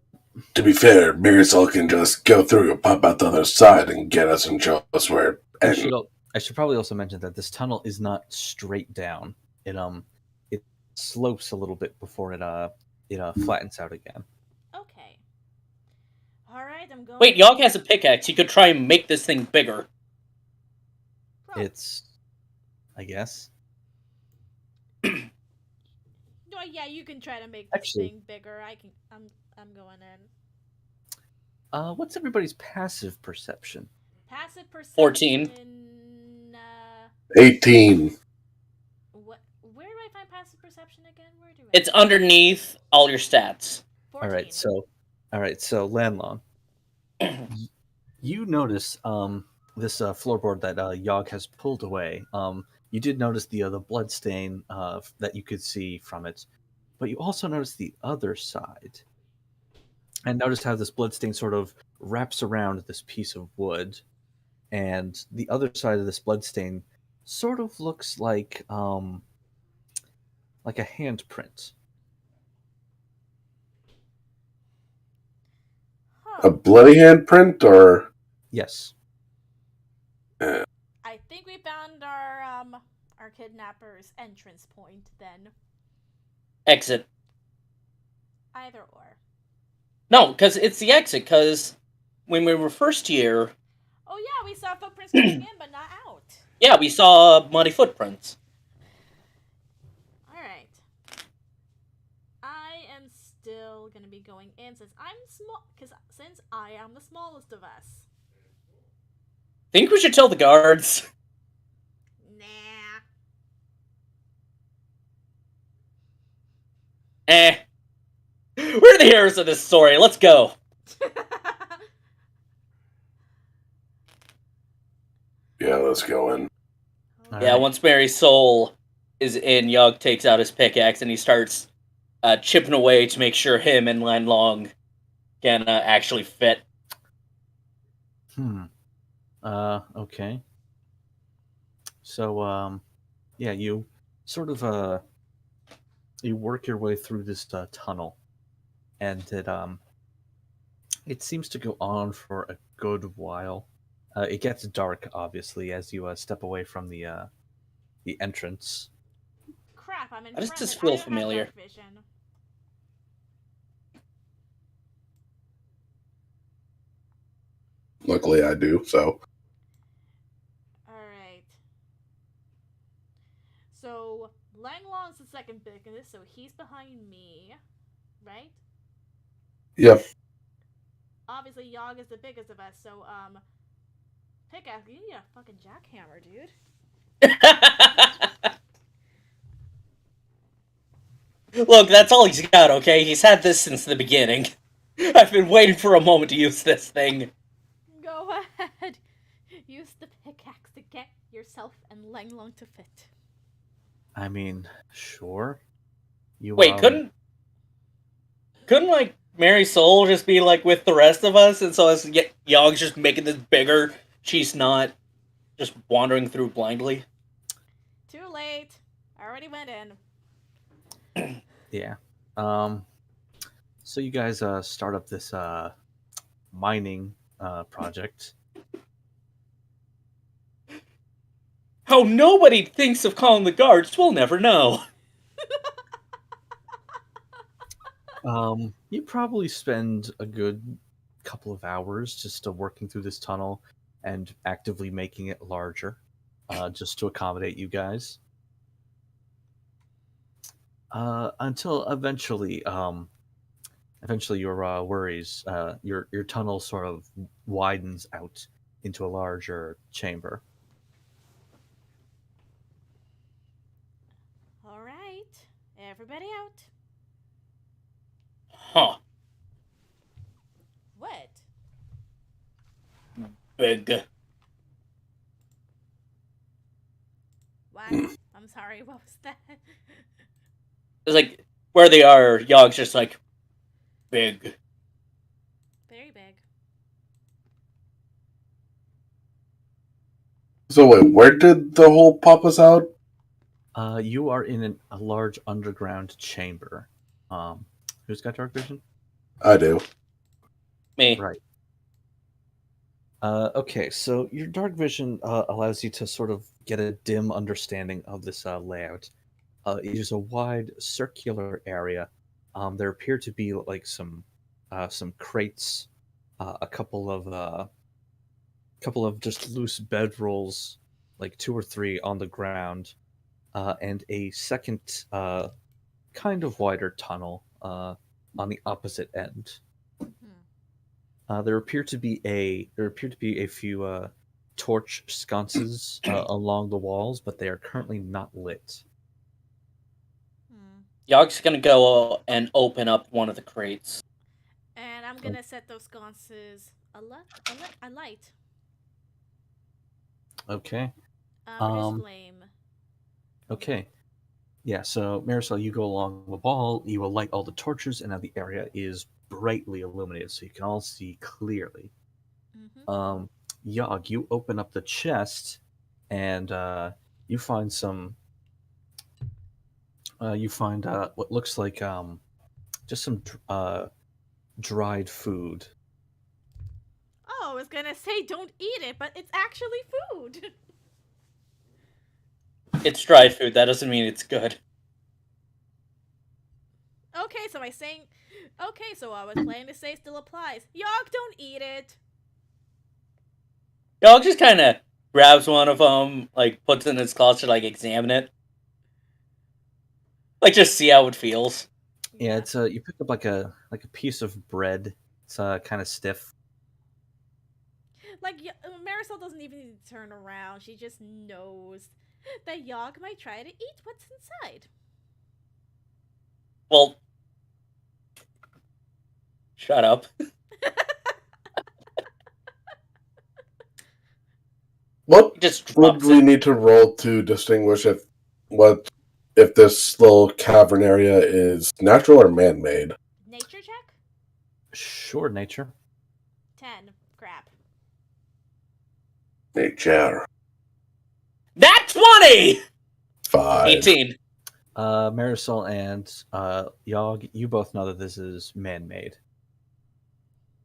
S4: be fair, Marisol can just go through and pop out the other side and get us and show us where it ends.
S3: I should probably also mention that this tunnel is not straight down. It slopes a little bit before it flattens out again.
S1: Okay. All right, I'm going.
S2: Wait, Yogg has a pickaxe. He could try and make this thing bigger.
S3: It's, I guess.
S1: You know know what? Yeah, you can try to make this
S3: Actually-
S1: thing bigger. I'm going in.
S3: What's everybody's passive perception?
S1: Passive perception.
S2: 14.
S4: 18.
S1: What? Where do I find passive perception again? Where do I?
S2: It's underneath all your stats.
S1: 14.
S3: All right. So Landlong, you notice this floorboard that Yog has pulled away. You did notice the blood stain that you could see from it, but you also noticed the other side, and notice how this blood stain sort of wraps around this piece of wood, and the other side of this blood stain sort of looks like a handprint.
S1: Huh.
S4: A bloody handprint, or
S3: Yes.
S1: I think we found our kidnapper's entrance point then.
S2: Exit.
S1: Either or.
S2: No, because it's the exit, because when we were first here,
S1: Oh yeah, we saw footprints coming in but not out.
S2: yeah, we saw muddy footprints.
S1: Alright. I am still gonna be going in since I'm small, since I am the smallest of us.
S2: Think we should tell the guards?
S1: Nah.
S2: We're the heroes of this story, let's go.
S4: yeah, let's go in.
S2: Yeah, once Mary's soul is in, Yog takes out his pickaxe and he starts chipping away to make sure him and Lan Long can actually fit.
S3: Okay. So, yeah, you sort of you work your way through this tunnel, and it seems to go on for a good while. It gets dark, obviously, as you step away from the entrance.
S1: Crap, I'm in
S2: Why does
S1: front
S2: this
S1: of it.
S2: feel
S1: I don't have
S2: familiar?
S1: dark vision.
S4: Luckily, I do, so.
S1: Alright. So, Langlong's the second biggest, so he's behind me. Right?
S4: Yep.
S1: Obviously, Yog is the biggest of us, so, Pickaxe, you need a fucking jackhammer, dude.
S2: Look, that's all he's got, okay? He's had this since the beginning. I've been waiting for a moment to use this thing.
S1: Go ahead. Use the pickaxe to get yourself and Langlong to fit.
S3: I mean, sure. You
S2: Wait, couldn't like Mary's soul just be like with the rest of us, and so as Yog's just making this bigger, she's not just wandering through blindly?
S1: Too late. I already went in.
S3: Yeah. So you guys start up this mining project.
S2: How nobody thinks of calling the guards, we'll never know.
S3: You probably spend a good couple of hours just working through this tunnel and actively making it larger, just to accommodate you guys. Until eventually your worries, your tunnel sort of widens out into a larger chamber.
S1: All right. Everybody out.
S2: Huh.
S1: What?
S2: Big.
S1: What? I'm sorry, what was that?
S2: It's like, where they are, Yog's just like, big.
S1: Very big.
S4: So wait, where did the hole pop us out?
S3: You are in a large underground chamber. Who's got dark vision?
S4: I do.
S2: Me.
S3: Right. Okay, so your dark vision allows you to sort of get a dim understanding of this layout. It is a wide circular area. There appear to be like some crates, a couple of just loose bedrolls, like 2 or 3 on the ground, and a second kind of wider tunnel on the opposite end.
S1: Hmm.
S3: There appear to be a few torch sconces along the walls, but they are currently not lit.
S1: Hmm.
S2: Yog's gonna go and open up one of the crates.
S1: And I'm gonna set those sconces a light.
S3: Okay.
S1: Produce flame.
S3: Okay. Yeah, so Marisol, you go along the wall, you will light all the torches, and now the area is brightly illuminated, so you can all see clearly.
S1: Mm-hmm.
S3: Yog, you open up the chest, and you find some. You find what looks like just some dried food.
S1: Oh, I was gonna say don't eat it, but it's actually food.
S2: It's dried food. That doesn't mean it's good.
S1: Okay, so I saying. Okay, so I was planning to say still applies. Yog, don't eat it.
S2: Yog just kind of grabs one of them, like puts it in his clutch to like examine it, like just see how it feels.
S3: Yeah, it's you pick up like a piece of bread. It's kind of stiff.
S1: Like Marisol doesn't even need to turn around. She just knows that Yog might try to eat what's inside.
S2: Well, shut up.
S4: What
S2: Just
S4: would
S2: drops
S4: we
S2: it.
S4: need to roll to distinguish if this little cavern area is natural or man-made?
S1: Nature check?
S3: Sure, nature.
S1: 10. Crap.
S4: Nature.
S2: That 20!
S4: 5.
S2: 18.
S3: Marisol and Yog, you both know that this is man-made.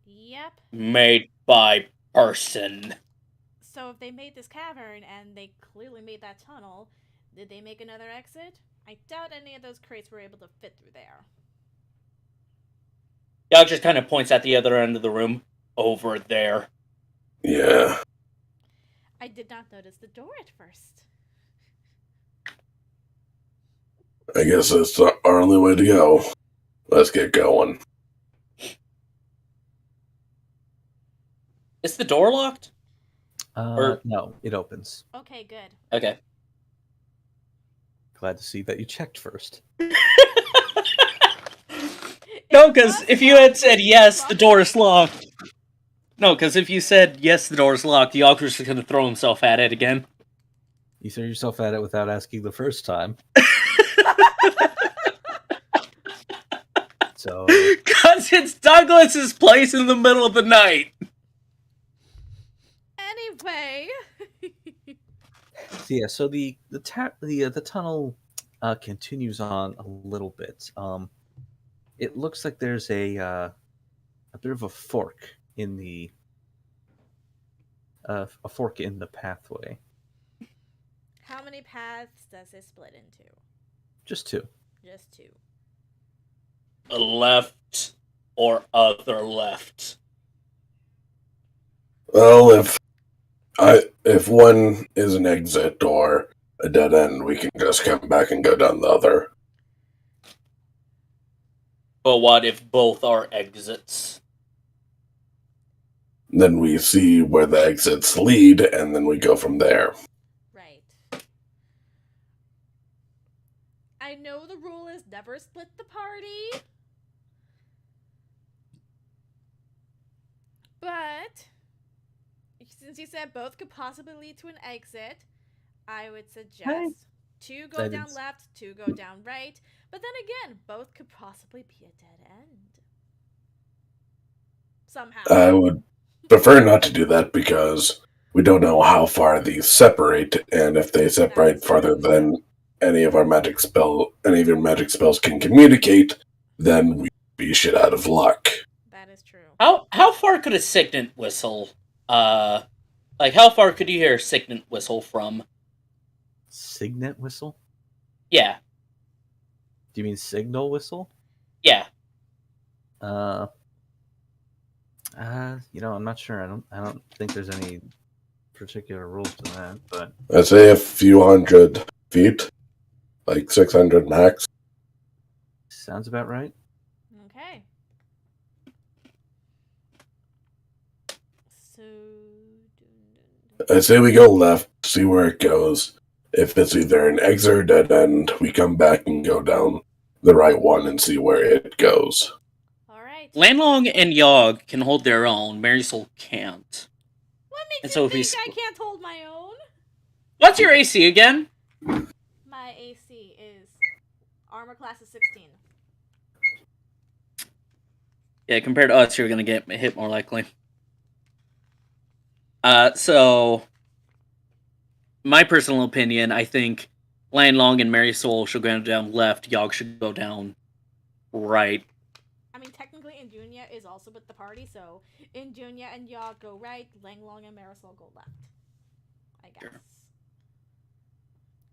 S1: Yep.
S2: Made by person.
S1: So if they made this cavern and they clearly made that tunnel, did they make another exit? I doubt any of those crates were able to fit through there.
S2: Yog just kind of points at the other end of the room. Over there.
S4: Yeah.
S1: I did not notice the door at first.
S4: I guess that's our only way to go. Let's get going.
S2: Is the door locked?
S3: No, it opens.
S1: Okay, good.
S2: Okay.
S3: Glad to see that you checked first.
S2: No, because if you had said yes, the door is locked. No, because if you said yes, the door is locked, Yog was just going to throw himself at it again.
S3: You threw yourself at it without asking the first time. So,
S2: Because it's Douglas's place in the middle of the night.
S1: Anyway.
S3: so the tunnel continues on a little bit. It looks like there's a bit of a fork in the pathway.
S1: How many paths does it split into?
S3: Just two.
S1: Just two.
S2: A left or other left.
S4: Well, if one is an exit or a dead end, we can just come back and go down the other.
S2: But what if both are exits?
S4: Then we see where the exits lead, and then we go from there.
S1: Right. I know the rule is never split the party. But since you said both could possibly lead to an exit, I would suggest two go down left, two go down right. But then again, both could possibly be a dead end. Somehow.
S4: I would prefer not to do that because we don't know how far these separate, and if they separate farther than any of your magic spells can communicate, then we'd be shit out of luck.
S1: That is true.
S2: How far could a signet whistle how far could you hear a signet whistle from?
S3: Signet whistle?
S2: Yeah.
S3: Do you mean signal whistle?
S2: Yeah.
S3: I'm not sure. I don't think there's any particular rules to that, but
S4: I'd say a few hundred feet, like 600 max.
S3: sounds about right.
S1: Okay. So.
S4: I say we go left, see where it goes. If it's either an exit or dead end, we come back and go down the right one and see where it goes.
S1: All right.
S2: Lanlong and Yogg can hold their own. Marisol can't.
S1: What makes
S2: And
S1: you
S2: so if
S1: think
S2: we
S1: I can't hold my own?
S2: What's your AC again?
S1: My AC is armor class is 16.
S2: Yeah, compared to us, you're gonna get hit more likely. So my personal opinion, I think Lanlong and Marisol should go down left. Yogg should go down right.
S1: I mean, technically, Injunia is also with the party, so Injunia and Yogg go right, Langlong and Marisol go left. I guess.
S2: Sure.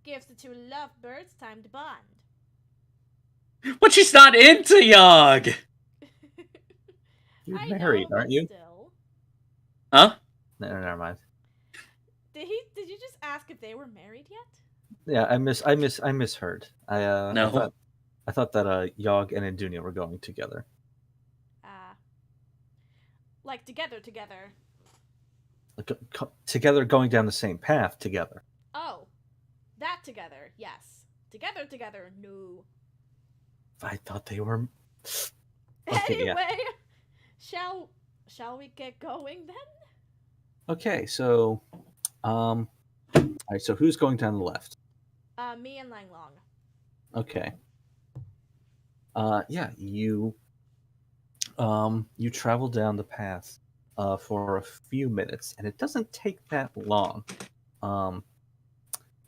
S1: Gives the two lovebirds time to bond.
S2: But she's not into Yogg!
S3: You're
S1: I
S3: married,
S1: know,
S3: aren't
S1: but
S3: you?
S1: Still.
S2: Huh?
S3: No, never mind.
S1: Did you just ask if they were married yet?
S3: Yeah, I misheard.
S2: No.
S3: I thought that Yogg and Indunia were going together.
S1: Like together.
S3: Like, together, going down the same path together.
S1: Oh, that together, yes. Together, no.
S3: I thought they were. Okay,
S1: Anyway,
S3: yeah.
S1: shall we get going then?
S3: Okay, so, all right. So who's going down the left?
S1: Me and Langlong.
S3: Okay. Yeah, you travel down the path for a few minutes, and it doesn't take that long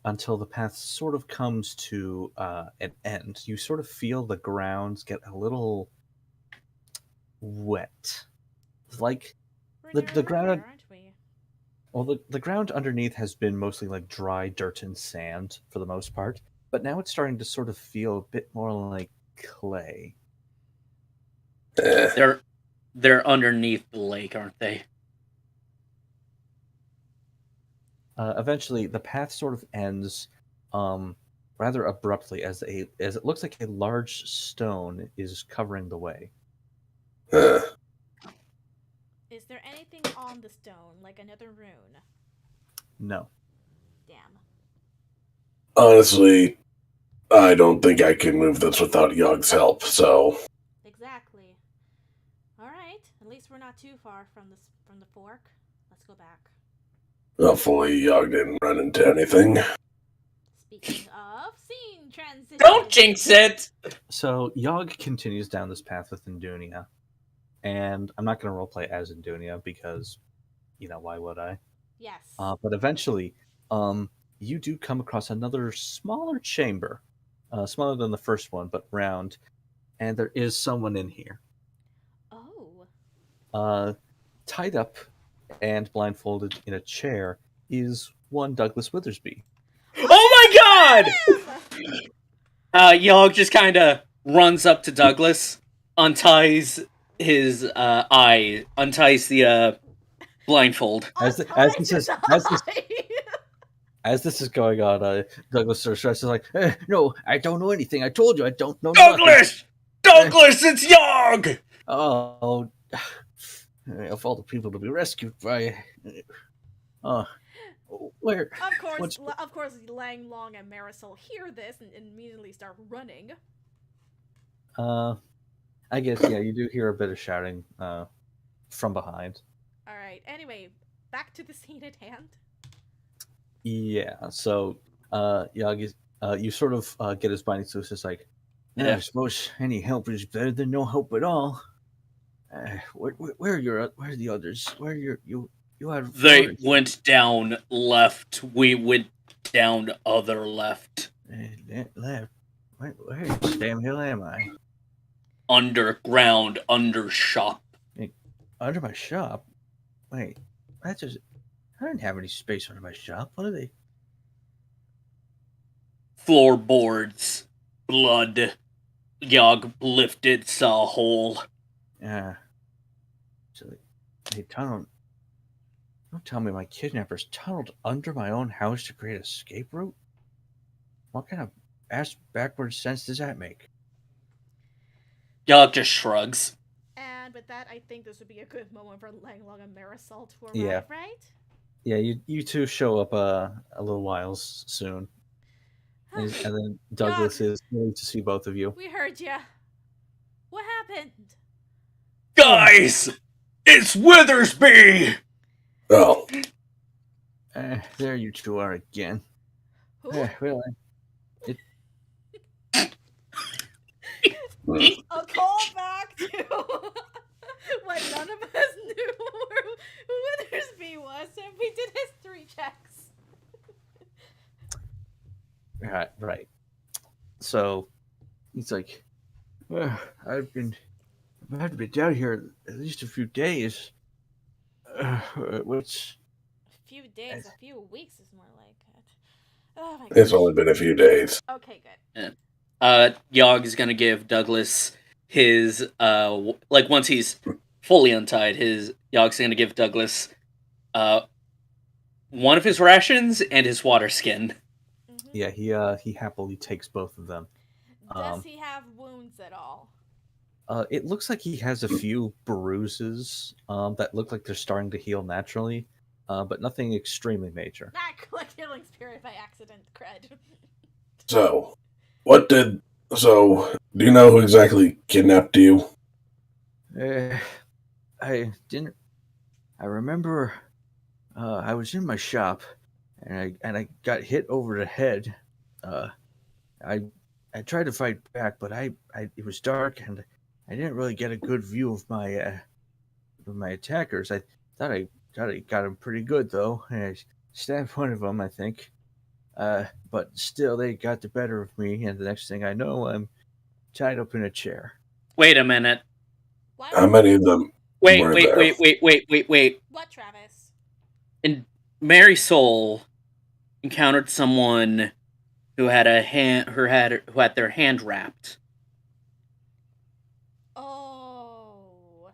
S3: until the path sort of comes to an end. You sort of feel the ground get a little wet, like the ground.
S1: Aren't we?
S3: Well, the ground underneath has been mostly like dry dirt and sand for the most part, but now it's starting to sort of feel a bit more like clay.
S2: They're underneath the lake, aren't they?
S3: Eventually, the path sort of ends rather abruptly as it looks like a large stone is covering the way.
S1: Is there anything on the stone, like another rune?
S3: No.
S1: Damn.
S4: Honestly, I don't think I can move this without Yogg's help, so...
S1: Exactly. Alright, at least we're not too far from the fork. Let's go back.
S4: Hopefully Yogg didn't run into anything.
S1: Speaking of, scene transition.
S2: Don't jinx it!
S3: So Yogg continues down this path with Indunia, and I'm not going to roleplay as Indunia because, why would I?
S1: Yes.
S3: But eventually, you do come across another smaller chamber, smaller than the first one, but round, and there is someone in here.
S1: Oh.
S3: Tied up and blindfolded in a chair is one Douglas Withersby.
S2: Oh my god! Yogg just kind of runs up to Douglas, unties his unties the blindfold.
S3: As this is going on, Douglas sort of is like, "No, I don't know anything. I told you I don't know
S2: Douglas!
S3: nothing."
S2: Douglas, it's Yogg!
S3: Oh, of all the people to be rescued by, where?
S1: Of course, Langlong and Marisol hear this and immediately start running.
S3: I guess you do hear a bit of shouting from behind.
S1: All right. Anyway, back to the scene at hand.
S3: Yeah. So, Yogg, you sort of get his binding, so it's just like, I suppose any help is better than no help at all. Where are the others? Where you had?
S2: They went down left. We went down other left.
S3: Left. Where damn hell am I?
S2: Underground, under shop.
S3: Under my shop? Wait, that's just. I didn't have any space under my shop. What are they?
S2: Floorboards. Blood. Yogg lifted, saw a hole.
S3: Yeah. So they tunneled. Don't tell me my kidnappers tunneled under my own house to create an escape route? What kind of ass backwards sense does that make?
S2: Yog just shrugs.
S1: And with that, I think this would be a good moment for Langlong and Marisol to arrive,
S3: Yeah.
S1: right?
S3: Yeah, you two show up a little while soon, and then Douglas
S1: Yog,
S3: is ready to see both of you.
S1: we heard ya. What happened?
S2: Guys, it's Withersby.
S4: Oh,
S3: There you two are again.
S1: Who?
S3: Well,
S1: A callback to what none of us knew who Withersby was, and we did history checks.
S3: right. So he's like, well, I've been down here at least a few days. What's
S1: A few days, a few weeks is more like it. Oh my
S4: it's
S1: gosh.
S4: only been a few days.
S1: Okay, good.
S2: Yog is gonna give Douglas his like once he's fully untied, Yog's gonna give Douglas one of his rations and his water skin.
S1: Mm-hmm.
S3: Yeah, he happily takes both of them.
S1: Does he have wounds at all?
S3: It looks like he has a few bruises that look like they're starting to heal naturally, but nothing extremely major.
S1: Not like killing spirit by accident, cred.
S4: So, do you know who exactly kidnapped you?
S3: I didn't. I remember I was in my shop, and I got hit over the head. I tried to fight back, but it was dark, and I didn't really get a good view of my attackers. I thought I got them pretty good though, and I stabbed one of them, I think. But still, they got the better of me, and the next thing I know, I'm tied up in a chair.
S2: Wait a minute.
S1: What?
S4: How many of them
S2: Wait,
S4: were
S2: wait,
S4: there?
S2: wait.
S1: What, Travis?
S2: And Mary Soul encountered someone who had who had their hand wrapped.
S1: Oh.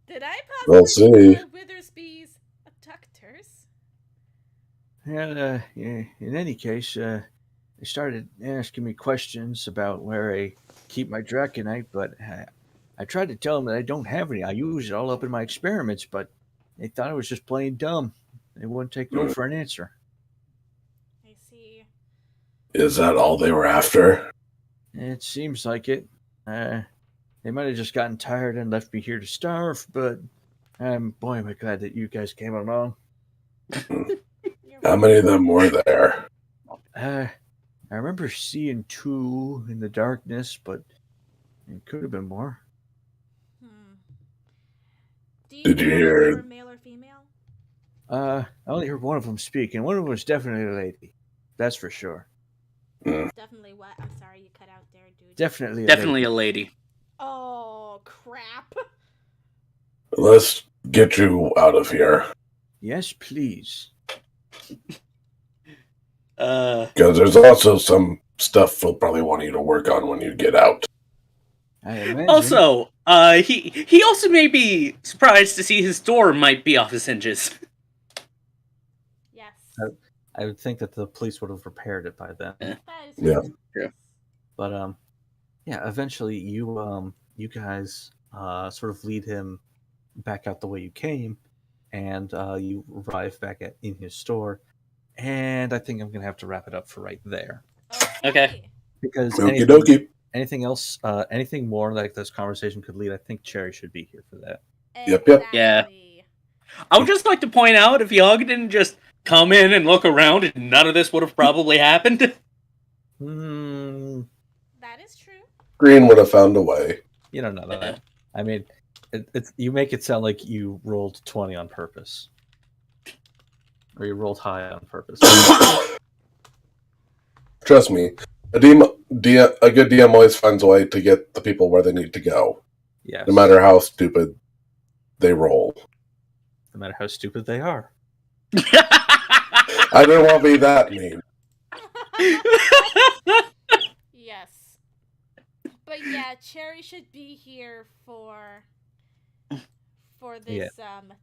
S1: Did I
S4: We'll
S1: possibly
S4: see.
S1: know Withersby's abductors?
S3: And in any case, they started asking me questions about where I keep my draconite, but I tried to tell them that I don't have any. I use it all up in my experiments, but they thought I was just plain dumb. They wouldn't take no for an answer.
S1: I see.
S4: Is that all they were after?
S3: It seems like it. They might have just gotten tired and left me here to starve, but boy, am I glad that you guys came along.
S4: How many of them were there?
S3: I remember seeing 2 in the darkness, but it could have been more.
S4: Did you
S1: know
S4: hear-
S1: if they were male or female?
S3: I only heard one of them speak, and one of them was definitely a lady. That's for sure.
S1: Definitely what? I'm sorry, you cut out there, dude.
S3: Definitely
S2: A lady.
S1: Oh, crap.
S4: Let's get you out of here.
S3: Yes, please.
S4: Because there's also some stuff we'll probably want you to work on when you get out.
S3: I imagine.
S2: Also, he also may be surprised to see his door might be off his hinges.
S1: Yes.
S3: I would think that the police would have repaired it by then.
S2: Yeah.
S1: That is
S4: Yeah.
S2: True.
S3: But yeah. Eventually, you guys sort of lead him back out the way you came, and you arrive back in his store. And I think I'm gonna have to wrap it up for right there.
S2: Okay.
S3: Because
S4: Okie dokie.
S3: anything else, anything more like this conversation could lead, I think Cherry should be here for that.
S4: Yep, yep.
S2: Yeah. I would just like to point out if Yog didn't just come in and look around, none of this would have probably happened.
S1: That is true.
S4: Green would have found a way.
S3: You don't know that. I mean, you make it sound like you rolled 20 on purpose. Or you rolled high on purpose.
S4: Trust me, a good DM always finds a way to get the people where they need to go.
S3: Yes.
S4: No matter how stupid they roll.
S3: No matter how stupid they are.
S4: I didn't want to be that mean.
S1: Yes. But yeah, Cherry should be here for this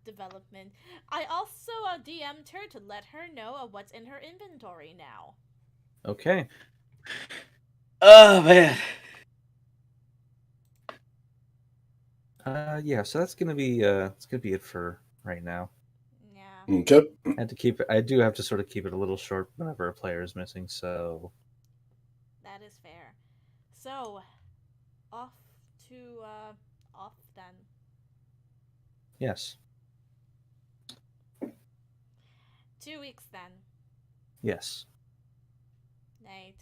S1: development. I also DM'd her to let her know of what's in her inventory now.
S3: Okay.
S2: Oh man.
S3: Yeah, so that's gonna be it for right now.
S1: Yeah.
S4: Okay.
S3: I do have to sort of keep it a little short whenever a player is missing, so
S1: That is fair. So, off to off then.
S3: yes.
S1: 2 weeks then.
S3: Yes.
S1: Night.